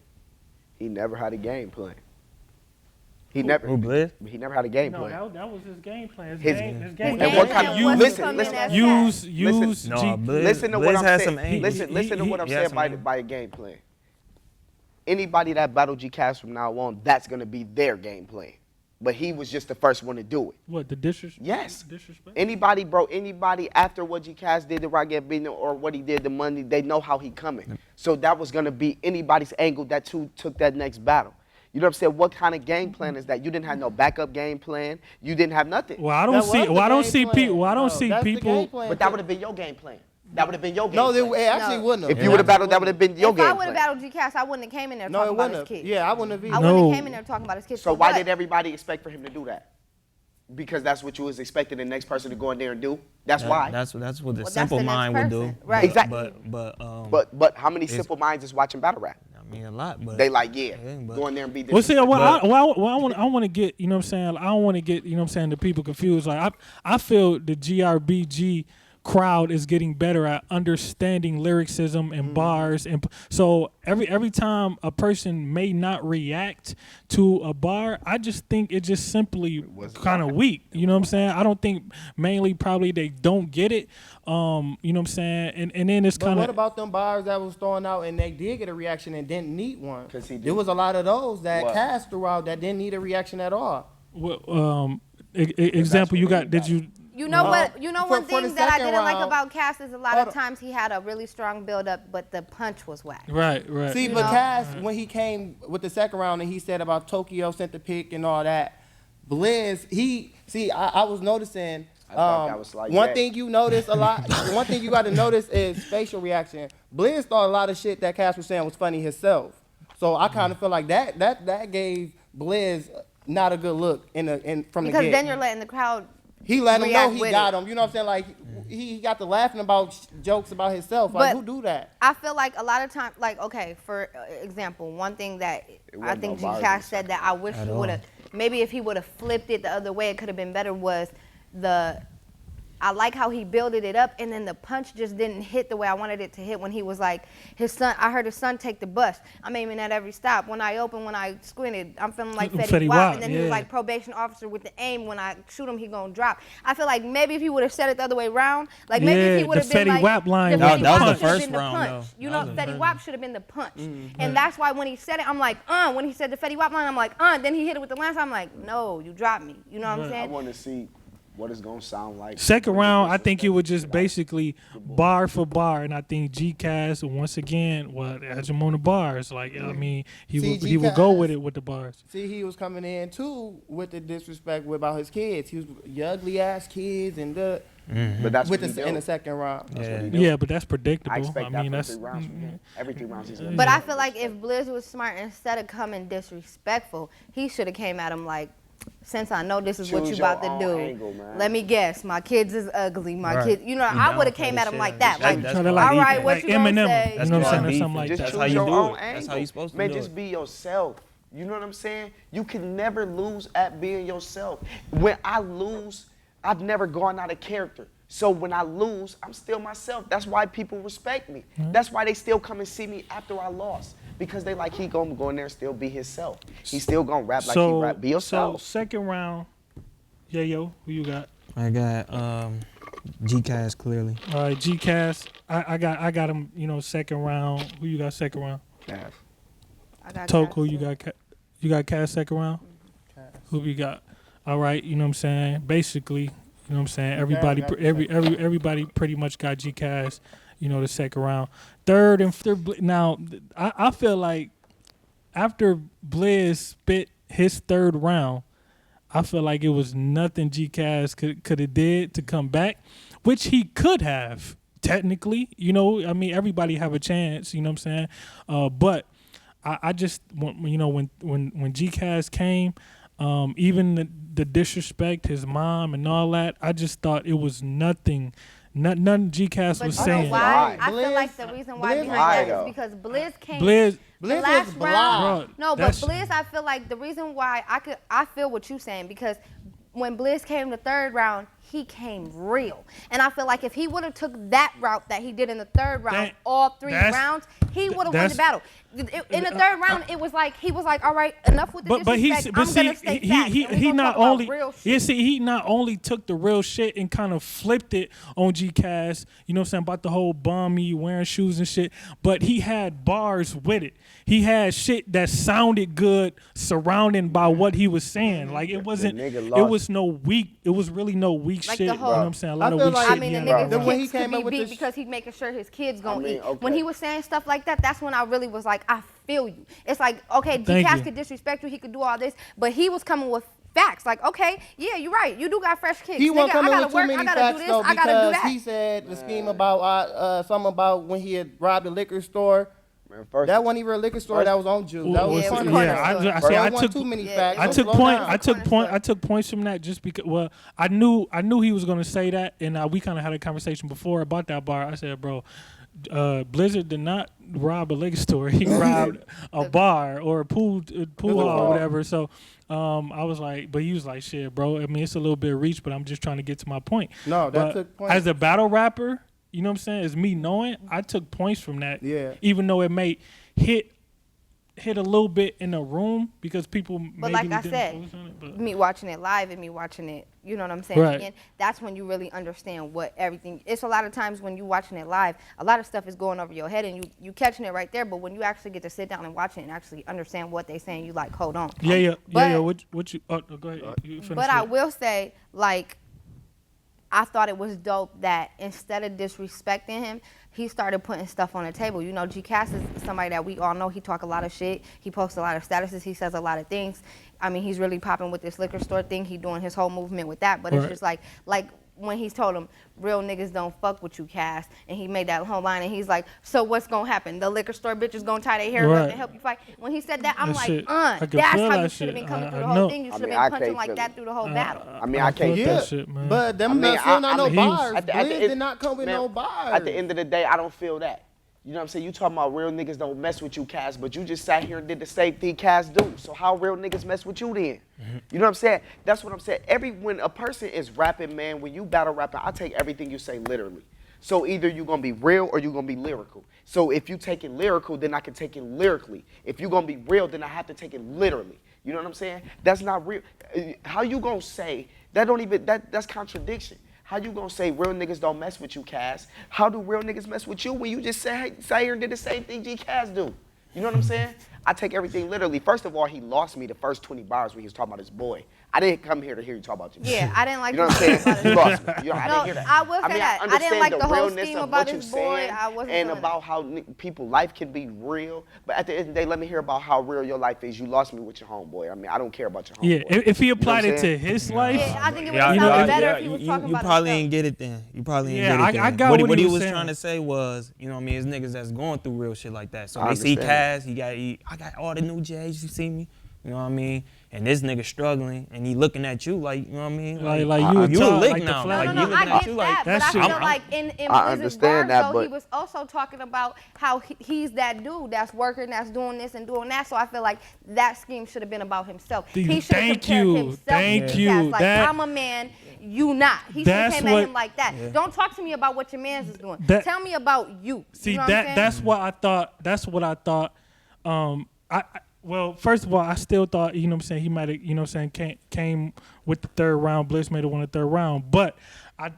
He never had a game plan. He never. Who, Blizz? He never had a game No, plan. that was his game plan. His- His His game game what plan kind of- wasn't listen, coming listen. as use Cass. use No, G- Blizz, Listen to Blizz what I'm has saying. some angles. Listen to what I'm he has saying some by angles. by a game plan. Anybody that battle G Cast from now on, that's gonna be their game plan. But he was just the first one to do it. what the disrespect? Yes. Disrespect. Anybody, bro, anybody after what G Cast did to Rocket Beating or what he did to Money, they know how he coming. So that was gonna be anybody's angle that took that next battle. You know what I'm saying? What kind of game plan is that? You didn't have no backup game plan. You didn't have nothing. Well, I don't That see. was the Well, I don't game see plan. people. Well, I don't No, see that's the people. game plan. But that would have been your game plan. That would have been your game No, plan. it actually No. wouldn't have. If you would have battled, that would have been your If game I would plan. have battled G-Cass, I wouldn't have came in there No, talking it about wouldn't his have. kids. Yeah, I wouldn't have I either. wouldn't No. have came in there talking about his kids. So why But did everybody expect for him to do that? Because that's what you was expecting the next person to go in there and do. That's why. That's what the that's simple the next mind would do. person. Right. Exactly. But how many It's- simple minds is watching battle rap? I mean, a lot, but They like, yeah, but- go in there and be Well, see, disrespectful. I want to get, you know what I'm saying? I don't want to get, you know what I'm saying, the people confused. Like, I feel the GRBG crowd is getting better at understanding lyricism and bars, and so every time a person may not react to a bar, I just think it just simply kind of weak. You know what I'm saying? I don't think mainly probably they don't get it. You know what I'm saying? And then it's But kind what of about them bars that was thrown out and they did get a reaction and didn't need one? 'Cause he did. There was a lot of those that What? Cass threw out that didn't need a reaction at all. example you got? Did you? You know what? You know for- one for the thing that I second didn't like round- about Cass is a lot Hold of on. times he had a really strong build up, but the punch was whack. Right. See, You but know? Cass, when he came with the second round and he said about Tokyo sent the pick and all that, Blizz, I was noticing. I thought that was like one that. thing you notice a lot. One thing you got to notice is facial reaction. Blizz thought a lot of shit that Cass was saying was funny himself. So I kind of feel like that gave Blizz not a good look from the Because get. then you're letting the crowd. He let him know react he with got it. him. You know what I'm saying? Like he got to laughing about jokes about himself. Like But- who do that? I feel like a lot of times, like, okay, for example, one thing that I wasn't think no bars in G-Cash the said that I wish he would have, maybe if he would have flipped it the other way, it could have been better, was I like how he builded it up, and then the punch just didn't hit the way I wanted it to hit when he was like, I heard his son take the bus. I'm aiming at every stop. When I open, when I squinted, I'm feeling like Fetty Fetty Wap. Wap, And then he was yeah. like, probation officer with the aim. When I shoot him, he gonna drop. I feel like maybe if he would have said it the other way around, like maybe Yeah, if he would have the been Fetty like, Wap line the was Fetty the Wap punch. should have First been the round, punch. though. You That know, was the Fetty first Wap should have been the punch. And that's why when he said it, I'm like, when he said the Fetty Wap line, I'm like, Then he hit it with the lance. I'm like, no, you dropped me. You know what I'm I saying? want to see what it's gonna sound like. Second round, I think it was just basically bar for bar, and I think G-Cast once again, has him on the bars. Like, I mean, he would go with it with the bars. See, he was coming in too with the disrespect about his kids. He was your ugly ass kids and But that's with what he in the do. second round. That's what he do. Yeah, but that's I predictable. expect I that mean, from that's 3 rounds from him. Every 3 rounds he's gonna. But I feel like if Blizz was smart, instead of coming disrespectful, he should have came at him like, since I know this is what Choose you about your to own do, angle, man. let me guess, my kids is ugly, my Right. kids, you know, You I would have downplay came the at him shit. like that. Like, That's all why right, beef what like you gonna Eminem. say? You know what I'm saying, or beef. something like Just that. That's choose how you your do own it. angle. That's how you supposed to Man, do just it. be yourself. You know what I'm saying? You can never lose at being yourself. When I lose, I've never gone out of character. So when I lose, I'm still myself. That's why people respect me. That's why they still come and see me after I lost. Because they like, he gonna go in there and still be himself. He still gonna rap like he rap. Be yourself. So second round, Yayo, who you got? I got G-Cass clearly. All right, G-Cass. I got him, second round. Who you got second round? Cass. I got Toke, Cass who you too. got? You got Cass second round? Who we got? All right, you know what I'm saying? Basically, you know what I'm saying? Everybody pretty much got G-Cass, the second round. Third and third. Now, I feel like after Blizz spit his third round, I feel like it was nothing G-Cass could have did to come back, which he could have technically. Everybody have a chance. You know what I'm saying? But I just when G-Cass came, even the disrespect, his mom and all that, I just thought it was nothing. Nothing G-Cass was saying. Why? I Blizz- feel like the reason why Blizz behind lied, that though. is because Blizz came. Blizz The Blizz last was round, blind. no, but That's- Blizz, I feel like the reason why I feel what you saying, because when Blizz came the third round, he came real, and I feel like if he would have took that route that he did in the third round, all three rounds, he would have won the battle. In the third round, it was like he was like, all right, enough with the disrespect. I'm gonna stay back. He not only took the real shit and kind of flipped it on G-Cass, you know what I'm saying, about the whole bummy wearing shoes and shit, but he had bars with it. He had shit that sounded good surrounded by what he was saying. Like it was really no weak Like shit. the You know whole- what I'm saying? A lot I of feel weak like- shit. I mean, the being nigga's around. when he kicks could came be up with beat this- because he's making sure his kids gonna eat. okay. When he was saying stuff like that, that's when I really was like, I feel you. It's like, okay, Thank G-Cass you. could disrespect you, he could do all this, but he was coming with facts. Like, okay, yeah, you're right. You do got fresh kicks. He wasn't Nigga, I coming gotta with too work, I many gotta facts do this, though, I gotta do because that. he said the scheme about something about when he had robbed a liquor store. Man, first, That wasn't even a liquor store. That was on Juice. That was Yeah, it was corner corner store. store. So I it wasn't took too many Yeah, facts. I so took slow point. down. I took points from that just because. Well, I knew he was gonna say that, and we kind of had a conversation before about that bar. I said, bro, Blizzard did not rob a liquor store. He robbed a bar or a pool hall or whatever. So I was like, but he was like, shit, bro. I mean, it's a little bit of reach, but I'm just trying to get to my point. No, that But took point. as a battle rapper, you know what I'm saying? As me knowing, I took points from that. Yeah. Even though it may hit a little bit in the room because people But maybe like I didn't said, focus on it, but me watching it live and me watching it, you know what I'm saying? Right. Again, that's when you really understand what everything. It's a lot of times when you watching it live, a lot of stuff is going over your head and you catching it right there. But when you actually get to sit down and watch it and actually understand what they saying, you like, hold on. Yeah. What you? Oh, go ahead. You finish But I it. will say, like, I thought it was dope that instead of disrespecting him, he started putting stuff on the table. You know, G-Cass is somebody that we all know. He talk a lot of shit. He posts a lot of statuses. He says a lot of things. I mean, he's really popping with this liquor store thing. He doing his whole movement with that. But it's Right. just like when he's told him, real niggas don't fuck with you, Cass. And he made that whole line, and he's like, so what's going to happen? The liquor store bitch is going to tie their hair up Right. and help you fight? When he said that, I'm That like, shit, I could that's feel how that you should have shit. been coming I through the know. whole thing. You I should have mean, been I punching can't like feel that it. through the whole battle. I mean, I can't. felt Yeah, that shit, man. but them I mean, not still not no he was- bars. At the Blizz end- did not come with man, no bars. At the end of the day, I don't feel that. You know what I'm saying? You talking about real niggas don't mess with you, Cass, but you just sat here and did the same thing Cass do. So how real niggas mess with you then? You know what I'm saying? That's what I'm saying. When a person is rapping, man, when you battle rapping, I take everything you say literally. So either you're gonna be real or you're gonna be lyrical. So if you take it lyrical, then I can take it lyrically. If you're gonna be real, then I have to take it literally. You know what I'm saying? That's not real. How you gonna say that's contradiction. How you gonna say real niggas don't mess with you, Cass? How do real niggas mess with you when you just sat here and did the same thing G-Cass do? You know what I'm saying? I take everything literally. First of all, he lost me the first 20 bars when he was talking about his boy. I didn't come here to hear you talk about your boy. Yeah, I didn't like You know what I'm the saying? about You his lost boy. me. You know, I No, didn't hear that. I will say mean, that. I didn't understand like the the whole realness scheme of about what his you boy. saying I wasn't and feeling about how people life can be real. But at the end of the day, let me hear about how real your life is. You lost me with your homeboy. I mean, I don't care about your Yeah, homeboy. if he You know what applied I'm it to saying? his life, Yeah, I think it would Yeah, have you know, sounded better yeah, if he was you, talking you about probably himself. ain't get it then. You probably ain't Yeah, get it then. I got what what he he was was saying. trying to say was, you know what I mean, his niggas that's going through real shit like that. So I they see understand. Cass, I got all the new J's, you see me? You know what I mean? And this nigga struggling, and he looking at you like, you know what I mean? like you you a talk, lick like the now. flag. Like, No, you looking I at get you that, like, but that I shit- feel like in I Blizz's understand bars, that, though, he but- was also talking about how he's that dude that's working, that's doing this and doing that. So I feel like that scheme should have been about himself. He should have Thank compared you. himself Thank to you. Cass. Like, That- I'm a man, you not. He should have That's came what- at him like that. Yeah. Don't talk to me about what your man's is doing. That- Tell me about you. See, you know what I'm saying? that's what I thought. That's what I thought. Well, first of all, I still thought, you know what I'm saying, he might have, you know what I'm saying, came with the third round. Bliss made it win the third round. But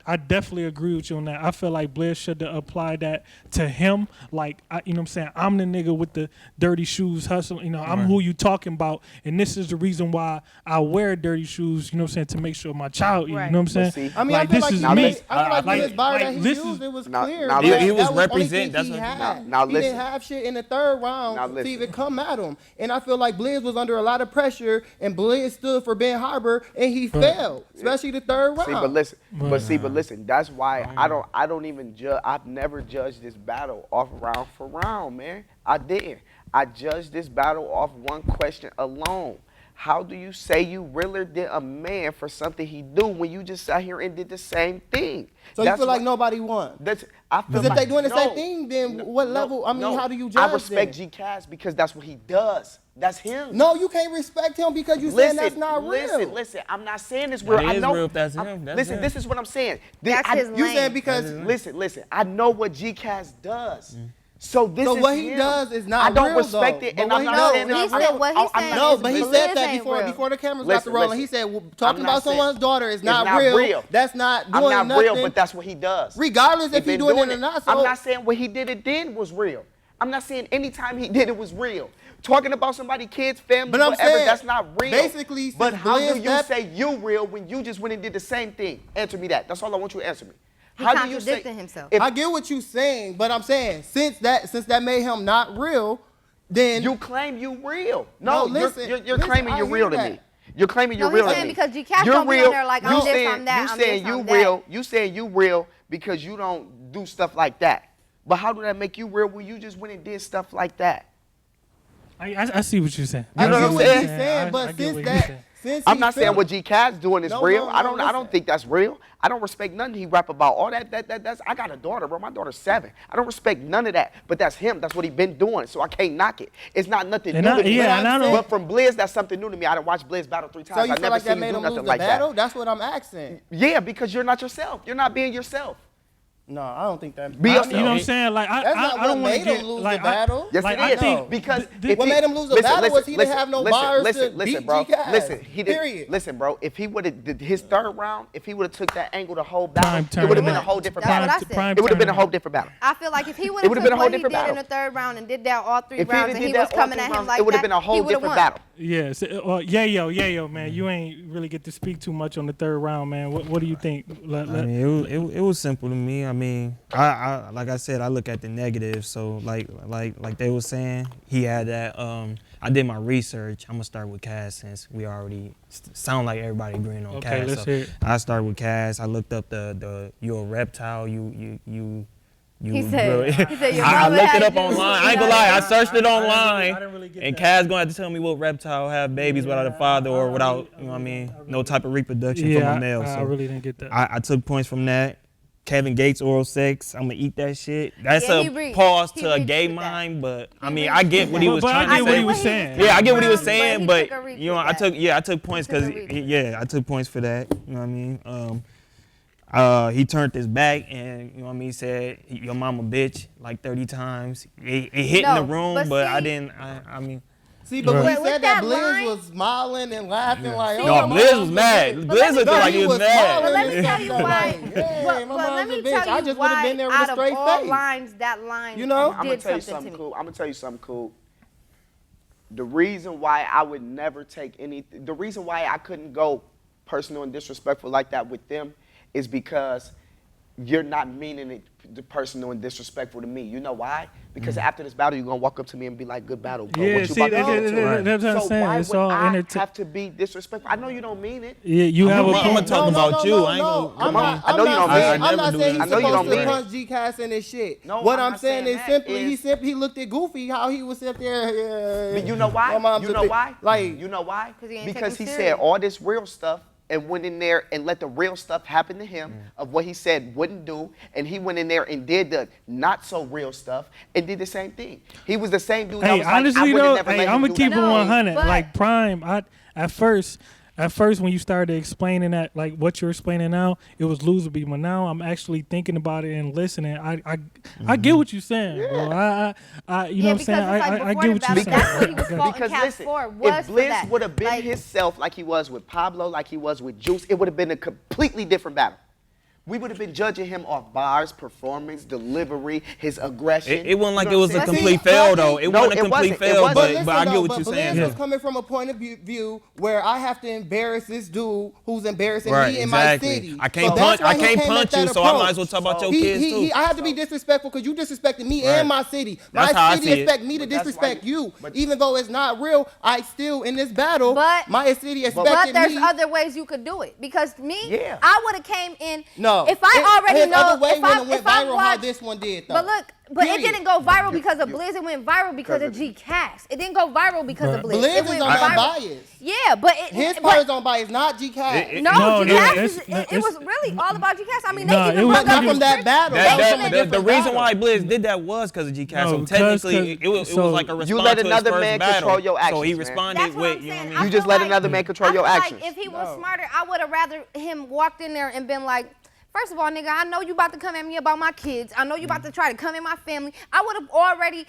I definitely agree with you on that. I feel like Bliss should have applied that to him. Like, you know what I'm saying, I'm the nigga with the dirty shoes hustling. You know, I'm who you talking about. And this is the reason why I wear dirty shoes, you know what I'm saying, to make sure my child eat. Right. You know what I'm saying? See, I mean, like, I feel this like is he me. was- I feel like his bar that he this used, is- it was Now- clear. now that he was that the only represent- thing that's he what- had. now He listen. didn't have shit in the third Now round listen. to even come at him. And I feel like Blizz was under a lot of pressure, and Blizz stood for Ben Harbor, and he failed, especially the third round. See, but listen. That's why I don't even judge. I've never judged this battle off round for round, man. I didn't. I judged this battle off one question alone. How do you say you realer than a man for something he do when you just sat here and did the same thing? So you feel like nobody won? I feel Because if like, they doing the same no, thing, then no, what no, level? I mean, no. how do you judge I respect then? G Cass because that's what he does. That's him. No, you can't respect him because you saying that's not real. Listen. I'm not saying it's real. That I is know. real if that's him. That's listen, him. this is what I'm saying. That's his You lane. saying because Listen. I know what G Cass does. So this So is what he him. does is not I don't real, respect though. it, But and what I'm he not does saying is it's not real. real. What he's saying No, is but he Blizz said that ain't before real. the cameras Listen, got to rolling. listen. He said I'm talking not about saying- someone's daughter is It's not not real. real. That's not I'm doing not nothing. real, but that's what he does. Regardless if He he been doing it or not. So I'm not saying what he did it then was real. I'm not saying anytime he did it was real. Talking about somebody, kids, family, But I'm whatever, saying, that's not real. basically, but since how do Blizz you that- say you real when you just went and did the same thing? Answer me that. That's all I want you to answer me. He How do you say contradicting himself. if I get what you're saying, but I'm saying since that made him not real, then you claim you real? No, No, listen, you're listen, claiming I you're hear real to that. me. You're claiming you're No, real he's to saying me. because G-Cash You're don't be on real. there like, You I'm this, saying- I'm that, You I'm saying this, you I'm that. real? You saying you real because you don't do stuff like that? But how do that make you real when you just went and did stuff like that? I see what you're saying. I You know get what I'm what saying? he's saying. I But get since what you're that, saying. since I'm he not saying felt- what G Cass doing is No, real. no, I don't listen. think that's real. I don't respect none he rap about. All that's I got a daughter, bro. My daughter's 7. I don't respect none of that. But that's him. That's what he been doing. So I can't knock it. It's not nothing And new I- to me. yeah, and I don't- But from Blizz, that's something new to me. I done watched Blizz battle 3 times. So you I feel never like seen that him made do him lose nothing the like battle? that. That's what I'm asking. Yeah, because you're not yourself. You're not being yourself. No, I don't think that. Be I yourself. You know what I'm mean, saying? Like That's not I what don't want to made get him lose like the battle. Yes, like, it I is. think Because th- What made him lose the battle was he didn't have no bars to beat bro. G-Cass. Listen, he did. Period. Listen, bro. If he would have did his third round, if he would have took that angle the whole battle, Prime it would have been a tournament. whole different That's battle. what I said. It would have been a whole different battle. I feel like if he would It have would've took been a whole what he different did in battle. the third round and did that all 3 If rounds did and he that was all coming 3 at him rounds, like it would have that, been a he whole would have different won. battle. Yes, Yayo, man, you ain't really get to speak too much on the third round, man. What do you think? I mean, it was simple to me. I mean, I like I said, I look at the negatives. So like they were saying, he had that. I did my research. I'm gonna start with Cass since we already sound like everybody agreeing on Okay, Cass. let's So hear it. I started with Cass. I looked up the you're a reptile. You. He said, your I mama looked had it up you. online. I ain't gonna lie. I searched it online. I didn't really get And that. Cass gonna have to tell me what reptile have babies without a father or without, you know what I mean, no type of reproduction from a male. I So really didn't get that. I took points from that. Kevin Gates oral sex. I'm gonna eat that shit. That's Yeah, he a reached. pause He to a reached gay with that. mind, but I He mean, reached I get with what he that. was But I trying get to what say. he was saying. Yeah, I get what he was But saying, he but took a reach you know, with that. I took points because Took a reach. I took points for that. You know what I mean? He turned his back and you know what I mean. Said your mama bitch like 30 times. It hit in No, the room, but but I see- didn't. I mean, See, but when he With said that, that Blizz line- was smiling and laughing like, no, oh, my Blizz mom's was a mad. bitch. Blizz looked No, like he he was was mad. But let smiling me and tell you stuff why. like, yeah, my But mom's let a me bitch. tell I you just would have why been there with out a of straight all face. lines, that line You know? I'm gonna did tell you something something to me. cool. I'm gonna tell you something cool. The reason why I would never take the reason why I couldn't go personal and disrespectful like that with them is because you're not meaning it personal and disrespectful to me. You know why? Because after this battle, you're gonna walk up to me and be like, "Good battle, bro. Yeah, what you see, about to get into?" that's what I'm So saying. why It's would all I entertain. have to be disrespectful? I know you don't mean it. Yeah, you have a I'ma point. talk about you. I ain't No, gonna- I'm not. I know you don't saying, mean it. I'm not I never saying do he's that. I know you supposed don't to mean punch G-Cass in his shit. No, What I'm I'm not saying saying is that simply he looked at Goofy how he was up there. But you know why? My mom's You a know bitch. why? Like, You know why? 'Cause he ain't Because take he him said serious. all this real stuff and went in there and let the real stuff happen to him of what he said wouldn't do, and he went in there and did the not so real stuff and did the same thing. He was the same dude. That Hey, was honestly like, I though, would never hey, let I'm him gonna do keep it that. No, 100. but- Like Prime, at first, at first when you started explaining that, like what you're explaining now, it was losable. But now I'm actually thinking about it and listening. I get what you're saying, bro. You know what I'm saying? I get what you're saying. That's what he was faulting Because Cass listen, for, was if for Blizz that. would have been himself like he was with Pablo, like he was with Juice, it would have been a completely different battle. We would have been judging him off bars, performance, delivery, his aggression. It wasn't like You know it was what a I'm saying? complete fail, though. It No, wasn't a it complete wasn't. fail, It but I get what you're But saying. Blizz was coming from a point of view where I have to embarrass this dude who's embarrassing Right, me in my exactly. city. I can't So that's punch- I why he can't came punch at you, that so I might as well approach. talk about your kids, too. I have to be disrespectful because you disrespected me Right. and my city. That's how I My city see it. expect me to But that's disrespect why you. but- Even though it's not real, I still, in this battle, But- my city But expected there's me. other ways you could do it. Because me, Yeah. I would have came in. No. If I already his know. other way if I, wouldn't went if I viral how watched, this one did, though. But look, but it Period. didn't go viral because of Blizz. It went viral because of G Cass. It didn't go viral because of Blizz. Blizz It is went on viral. bias. Yeah, but His but- part is on bias, not G Cass. No, No, G no, Cass. it's- It was really all about G Cass. I mean, they Nah, even it was brought up not from that his battle. They That was even- from a The different reason battle. why Blizz did that was because of G-Cass. No, So because- technically, it was so- like a response You let to his another first man battle. control your So he actions, man. responded That's what with, I'm you know what I saying. mean? I You just feel let like- another man control I your feel actions. Like if he was smarter, I would have rather him walked in there and been like, first of all, nigga, I know you about to come at me about my kids. I know you about to try to come in my family. I would have already,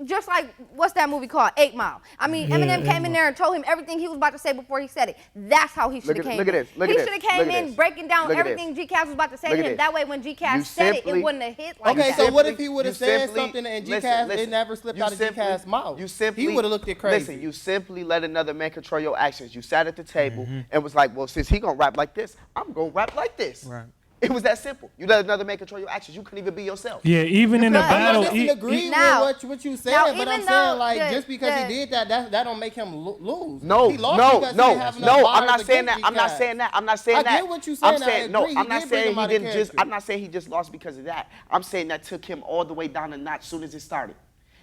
just like, what's that movie called? 8 Mile. I mean, Yeah, Eminem 8 came in Mile. there and told him everything he was about to say before he said it. That's how he should have came look at in. this, look He at should have this, came look at in this. breaking down Look at everything G-Cass was about to say Look to at him. this. That way when G-Cass You said it, simply- it wouldn't have hit like Okay, that. so what if he would have You said simply- something and listen, G-Cass, listen. it never slipped You out of simply- G-Cass' mouth? You simply, he would have looked at crazy. Listen, you simply let another man control your actions. You sat at the table and was like, well, since he gonna rap like this, I'm gonna rap like this. Right. It was that simple. You let another man control your actions. You couldn't even be yourself. Yeah, even in the could. I'm battle, not disagreeing Now- with what you said, now, but I'm even saying though like the- just because he the- did that don't make him lose. No, he lost no, because he no, didn't have enough no. bars I'm not saying that. against I'm not G-Cass. saying that. I'm not saying I that. get what you're saying. I'm I saying no. agree. I'm He not did bring saying him he out of didn't just. character. I'm not saying he just lost because of that. I'm saying that took him all the way down a notch soon as it started.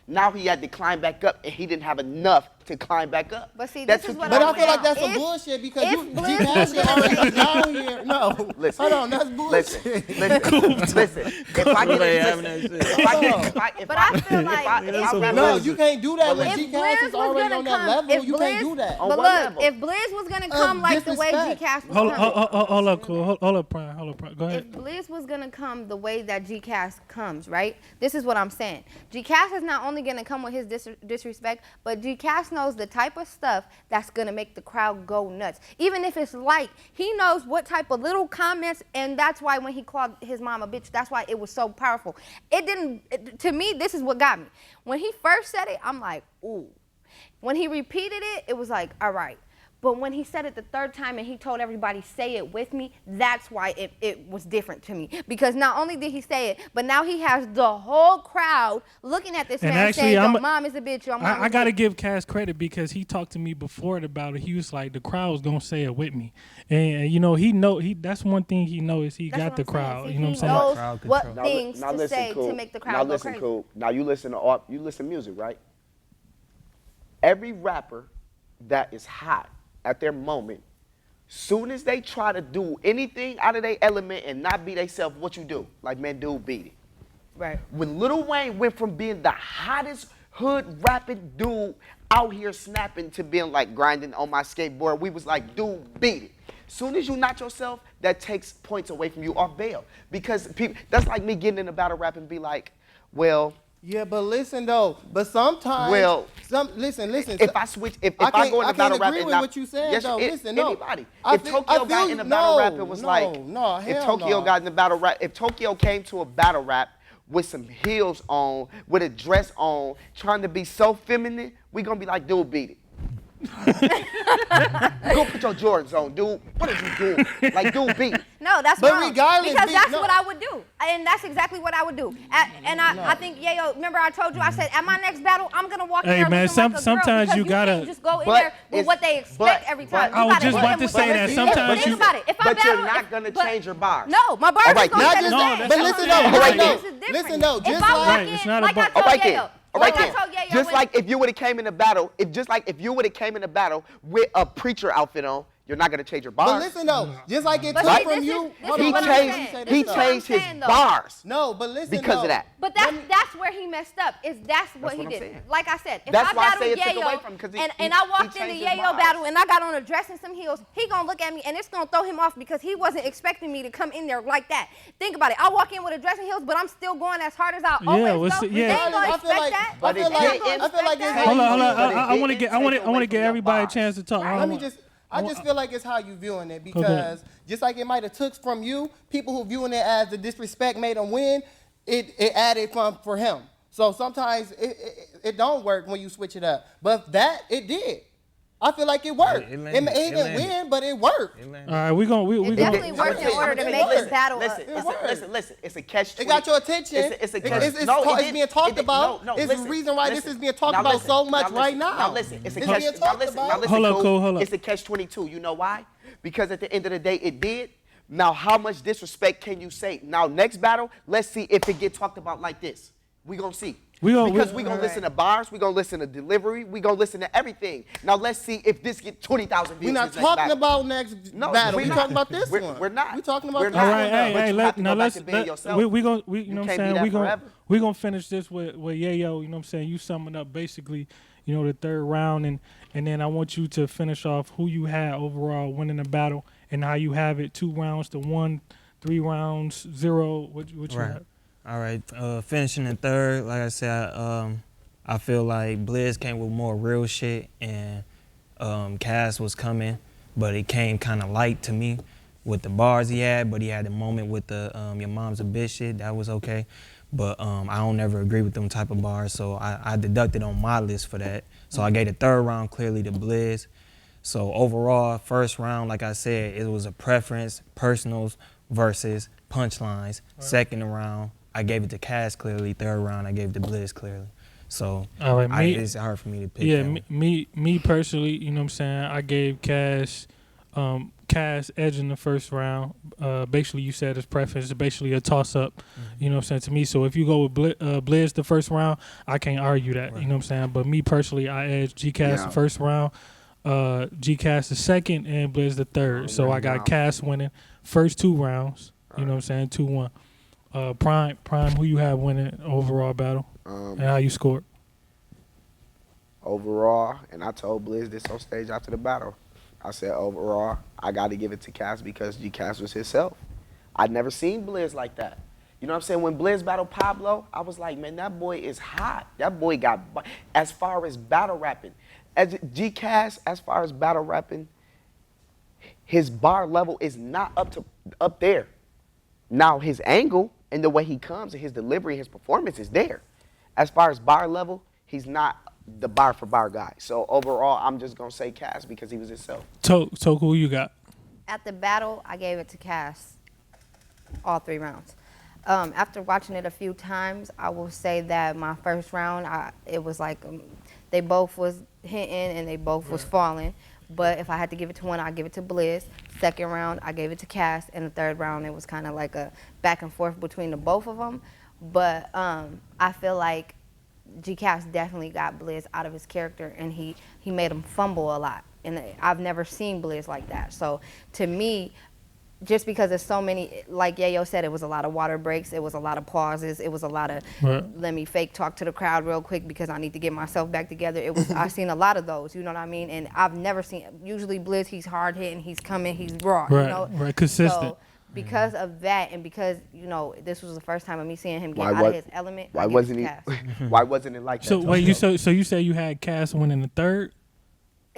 Now he had to climb back up, and he didn't have enough to climb back up. But see, That this is took what him But all I the feel way like that's down. some bullshit because if you Blizz G-Cass was is gonna already down here. No, Listen. hold on, that's bullshit. Listen. If I get They it, having that listen, shit. if I get, if But I feel like if I rap No, like- you can't do that when if G-Cass Blizz is was already gonna on that come, level. if You can't do that. On But what look, level? if Blizz was gonna come like the way disrespect. G-Cass was hold coming. up, cool. Hold up, Prime. Go If ahead. Blizz was gonna come the way that G-Cass comes, right? This is what I'm saying. G-Cass is not only gonna come with his disrespect, but G-Cass knows the type of stuff that's gonna make the crowd go nuts. Even if it's light, he knows what type of little comments, and that's why when he called his mom a bitch, that's why it was so powerful. To me, this is what got me. When he first said it, I'm like, ooh. When he repeated it, it was like, all right. But when he said it the third time and he told everybody, say it with me, that's why it was different to me. Because not only did he say it, but now he has the whole crowd looking at this And man actually, saying, your I'm- mom is a bitch, your mom is I a gotta bitch. give Cass credit because he talked to me before about it. He was like, the crowd's gonna say it with me, and you know that's one thing he knows. He That's got what the I'm crowd. saying. You know what I'm He saying? knows Crowd what control. things to say Coop. to make the Now crowd go listen, crazy. Coop. Now you listen to music, right? Every rapper that is hot at their moment, soon as they try to do anything out of their element and not be themselves, what you do? Like, man, dude, beat it. Right. When Lil Wayne went from being the hottest hood rapping dude out here snapping to being like grinding on my skateboard, we was like, dude, beat it. Soon as you not yourself, that takes points away from you or bail. Because people, that's like me getting in a battle rap and be like, well, Yeah, but listen though. But sometimes, listen. if I switch, if I go in the battle rap agree and with not, what you said yes, though. Listen, no. anybody. I If feel- Tokyo I got feel in a you- battle no, rap, it was no, like, no, if hell Tokyo no. got in the battle rap, if Tokyo came to a battle rap with some heels on, with a dress on, trying to be so feminine, we gonna be like, dude, beat it. Go put your Jordans on, dude. What are you doing? Like, dude, beat it. No, that's But wrong. regardless, because that's no. what I would do, and that's exactly what I would do. I think Yayo. Remember, I told you, I said at my next battle, I'm gonna walk in Hey, there man, looking like a girl, sometimes because you gotta- can't just go in But there with it's- what they expect but- every time. but- You I was gotta just hit about them to with say what that. they- Sometimes think you- about it. If I But you're battle, not gonna but- change your bars. No, my bars All right, is gonna now stay the just- same. but That's listen what though, I'm saying. all right, My though. bars is different. Listen, though, If just I like- walk Right, in, it's not like I about- told All right Yayo, then. All like right I then. told Yayo, Just when- like if you would have came in a battle, if you would have came in a battle with a preacher outfit on, You're not gonna change your But bars. listen though, just like it But took see, from this you. is- this hold is on, what let me I'm say saying. this This He is what I'm changed his saying, though. bars No, but listen because though. of that. But that's where he messed up. That's what he what I'm did. saying. Like I said, if That's I why I battled say it took Yayo away from him, 'cause and I walked he in the changed his Yayo bars. battle and I got on a dress and some heels, he gonna look at me and it's gonna throw him off because he wasn't expecting me to come in there like that. Think about it. I walk in with a dress and heels, but I'm still going as hard as I always go. They ain't gonna I feel expect like- that. I feel like- They ain't gonna I feel like expect it's- that. Hold on. But it I want to didn't get. I take want to away get from your everybody a bars. chance to talk. I just feel like it's how you viewing it because just like it might have took from you, people who viewing it as the disrespect made him win, it added for him. So sometimes it don't work when you switch it up. But that it did. I feel like it worked. It didn't win, but it worked. All right, we It definitely gonna. worked in order to make this battle up. Listen. It's a catch. It got your attention. It's a It's catch. being talked about. It's the reason why this is being talked about so much right now. Now listen, it's a It's catch. being Now talked listen, about. Hold up, Cole, hold up. It's a catch-22. You know why? Because at the end of the day, it did. Now, how much disrespect can you say? Now, next battle, let's see if it get talked about like this. We gonna see. Because we gonna listen to bars, we gonna listen to delivery, we gonna listen to everything. Now let's see if this get 20,000 views. We're not talking about next battle. We're talking about this one. We're not. We're talking about We're this not. All one. right, hey, But hey, you have to go back let's to being yourself. we gonna you know what I'm can't be saying that forever. we gonna finish this with Yayo. You know what I'm saying? You summing up basically, you know, the third round and then I want you to finish off who you had overall winning the battle and how you have it 2 rounds to 1, 3 rounds 0. What you Right. have? All right, finishing in third, like I said, I feel like Blizz came with more real shit and Cass was coming, but it came kind of light to me with the bars he had, but he had a moment with the your mom's a bitch shit, that was okay. But I don't ever agree with them type of bars, so I deducted on my list for that. So I gave the third round clearly to Blizz. So overall, first round, like I said, it was a preference, personals versus punchlines. Right. Second round, I gave it to Cass clearly. Third round, I gave it to Blizz clearly. So all right, it's hard for me to pick. Yeah, me personally, you know what I'm saying, I gave Cass edge in the first round. Basically, you said his preference is basically a toss-up, you know what I'm saying, to me. So if you go with Blizz the first round, I can't argue that, right. You know what I'm saying. But me personally, I edged G-Cass the first round, G-Cass the second, and Blizz the third. So I got Cass winning first 2 rounds, you know what I'm saying, 2-1. Prime, who you have winning overall battle and how you scored? Overall, and I told Blizz this on stage after the battle. I said overall, I got to give it to Cass because G-Cass was himself. I'd never seen Blizz like that. You know what I'm saying? When Blizz battled Pablo, I was like, man, that boy is hot. That boy got, as far as battle rapping, as G-Cass, as far as battle rapping, his bar level is not up there. Now his angle and the way he comes and his delivery, his performance is there. As far as bar level, he's not the bar for bar guy. So overall, I'm just gonna say Cass because he was himself. So who you got? At the battle, I gave it to Cass all 3 rounds. After watching it a few times, I will say that my first round, it was like they both was hitting and they both was falling. But if I had to give it to one, I'd give it to Blizz. Second round, I gave it to Cass. And the third round, it was kind of like a back and forth between the both of them. But I feel like G-Cass definitely got Blizz out of his character, and he made him fumble a lot. And I've never seen Blizz like that. So to me, just because there's so many, like Yayo said, it was a lot of water breaks, it was a lot of pauses, it was a lot of let me fake talk to the crowd real quick because I need to get myself back together. It was I've seen a lot of those, you know what I mean? And I've never seen, usually Blizz, he's hard hitting, he's coming, he's raw, Right, you know? right, consistent. So because of that, and because, you know, this was the first time of me seeing him get out of his element, why wasn't it like that? So wait, so you say you had Cass winning the third?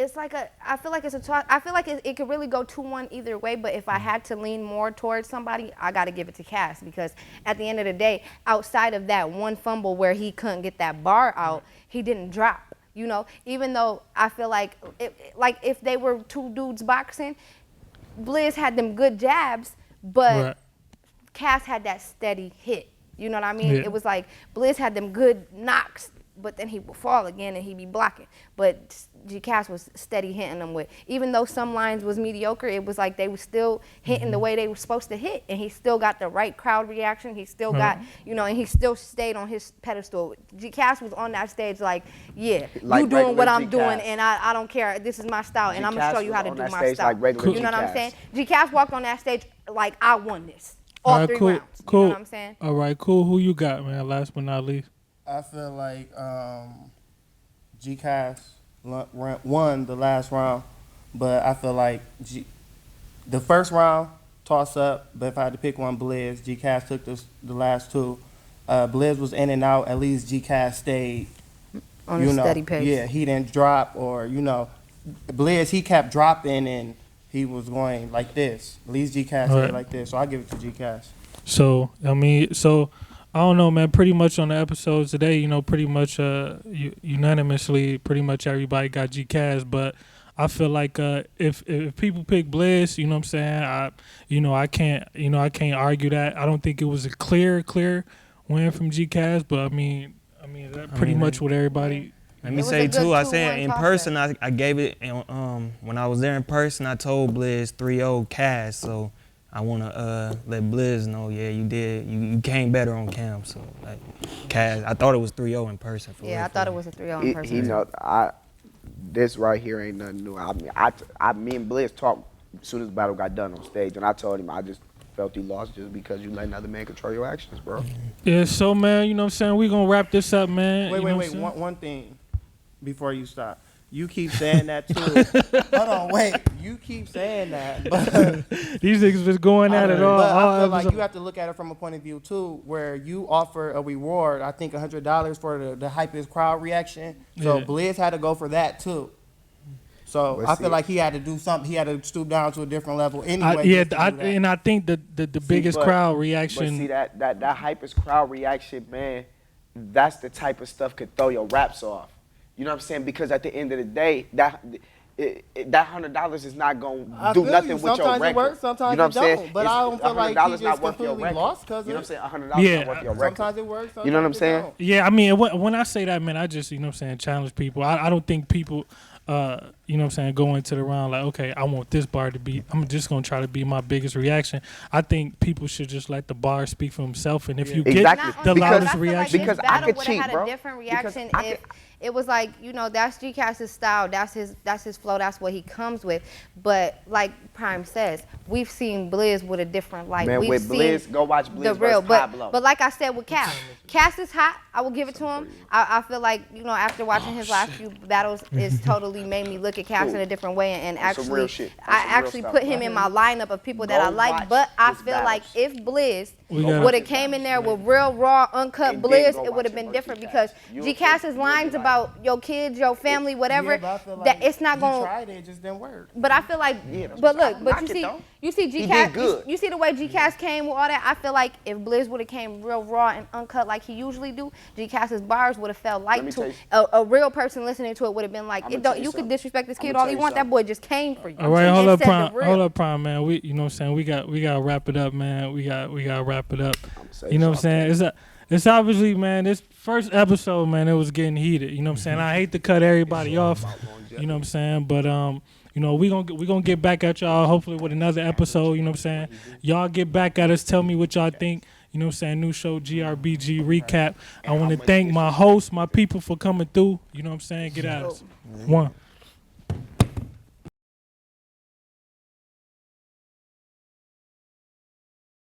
It's like I feel like it's a talk. I feel like it could really go 2-1 either way. But if I had to lean more towards somebody, I got to give it to Cass because at the end of the day, outside of that one fumble where he couldn't get that bar out, he didn't drop. You know, even though I feel like if they were 2 dudes boxing, Blizz had them good jabs, but Cass had that steady hit. You know what I mean? Yeah. It was like Blizz had them good knocks. but then he would fall again and he'd be blocking. But G-Cass was steady hitting them with, even though some lines was mediocre, it was like they were still hitting the way they were supposed to hit, and he still got the right crowd reaction. He still got, you know, and he still stayed on his pedestal. G-Cass was on that stage like, yeah, Like you doing what I'm regular doing, G-Cass. and I don't care. This is my style, and I'm gonna show you how to on do that my stage style. like regular You know what I'm G-Cass. saying? G-Cass walked on that stage like, I won this. All three cool, rounds. cool. You know what I'm saying? All right, cool. Who you got, man? Last but not least. I feel like G-Cass won the last round, but I feel like the first round toss up. But if I had to pick one, Blizz. G-Cass took the last two. Blizz was in and out. At least G-Cass stayed On a steady pace. Yeah, he didn't drop or Blizz he kept dropping and he was going like this. At least G-Cass stayed like this. So I give it to G-Cass. So I don't know, man. Pretty much on the episodes today, you know, pretty much unanimously, pretty much everybody got G-Cass. But I feel like if people pick Blizz, you know what I'm saying, I can't argue that. I don't think it was a clear win from G-Cass, but I mean that pretty much what everybody. Let me say too, I said in person, I gave it, when I was there in person, I told Blizz 3-0 Cass, so I want to let Blizz know, yeah, you did, you came better on cam, so like Cass, I thought it was 3-0 in person. I thought it was a 3-0 in person. You know, this right here ain't nothing new. I mean, me and Blizz talked as soon as the battle got done on stage, and I told him I just felt he lost just because you let another man control your actions, bro. Yeah, so man, you know what I'm saying, we gonna wrap this up, man. Wait, one thing before you stop. You keep saying that too. Hold on, wait. You keep saying that. But these niggas was going at it all. But I feel like you have to look at it from a point of view too, where you offer a reward. I think $100 for the hypest crowd reaction. So Blizz had to go for that too. So I feel like he had to do something. He had to stoop down to a different level anyway. And I think the biggest crowd reaction. But see that hypest crowd reaction, man. That's the type of stuff could throw your raps off. You know what I'm saying? Because at the end of the day, that $100 is not gonna do nothing with your record. Sometimes it works, sometimes you know it don't. But I don't feel like he just not worth your completely record. lost because you know what I'm saying? $100 not worth your record. Sometimes it works. You know what I'm saying? Don't. Yeah, I mean, when I say that, man, I just, you know what I'm saying, challenge people. I don't think people, you know what I'm saying, go into the round like, okay, I want this bar to be, I'm just going to try to be my biggest reaction. I think people should just let the bar speak for himself. And if you get the loudest reaction. Because I could cheat, bro. Had a different reaction if it was like, that's G-Cass's style, that's his flow, that's what he comes with. But like Prime says, we've seen Blizz with a different light. Man, we've with Blizz, go watch Blizz real, versus Pablo. but like I said with Cass is hot. I will give it to him. I feel like, after watching his last few battles, it's totally made me look at Cass in a different way and actually, I actually put him in my lineup of people that I like. But I feel like if Blizz would have came in there with real raw, uncut Blizz, it would have been different because G-Cass's lines about your kids, your family, whatever, that it's not going to. Tried it just didn't work. But I feel like, you see G-Cass, you see the way G-Cass came with all that. I feel like if Blizz would have came real raw and uncut like he usually do, G-Cass's bars would have felt light to a real person listening to it would have been like, you could disrespect this kid all you want. That boy just came for you. All right, hold up, Prime, man. We, you know what I'm saying, we got to wrap it up, man. We got to wrap it up. You know what I'm saying? It's obviously, man, this first episode, man, it was getting heated. You know what I'm saying? I hate to cut everybody off. You know what I'm saying? But we gonna get back at y'all hopefully with another episode. You know what I'm saying? Y'all get back at us. Tell me what y'all think. You know what I'm saying? New show, GRBG recap. I want to thank my hosts, my people for coming through. You know what I'm saying? Get at us. One.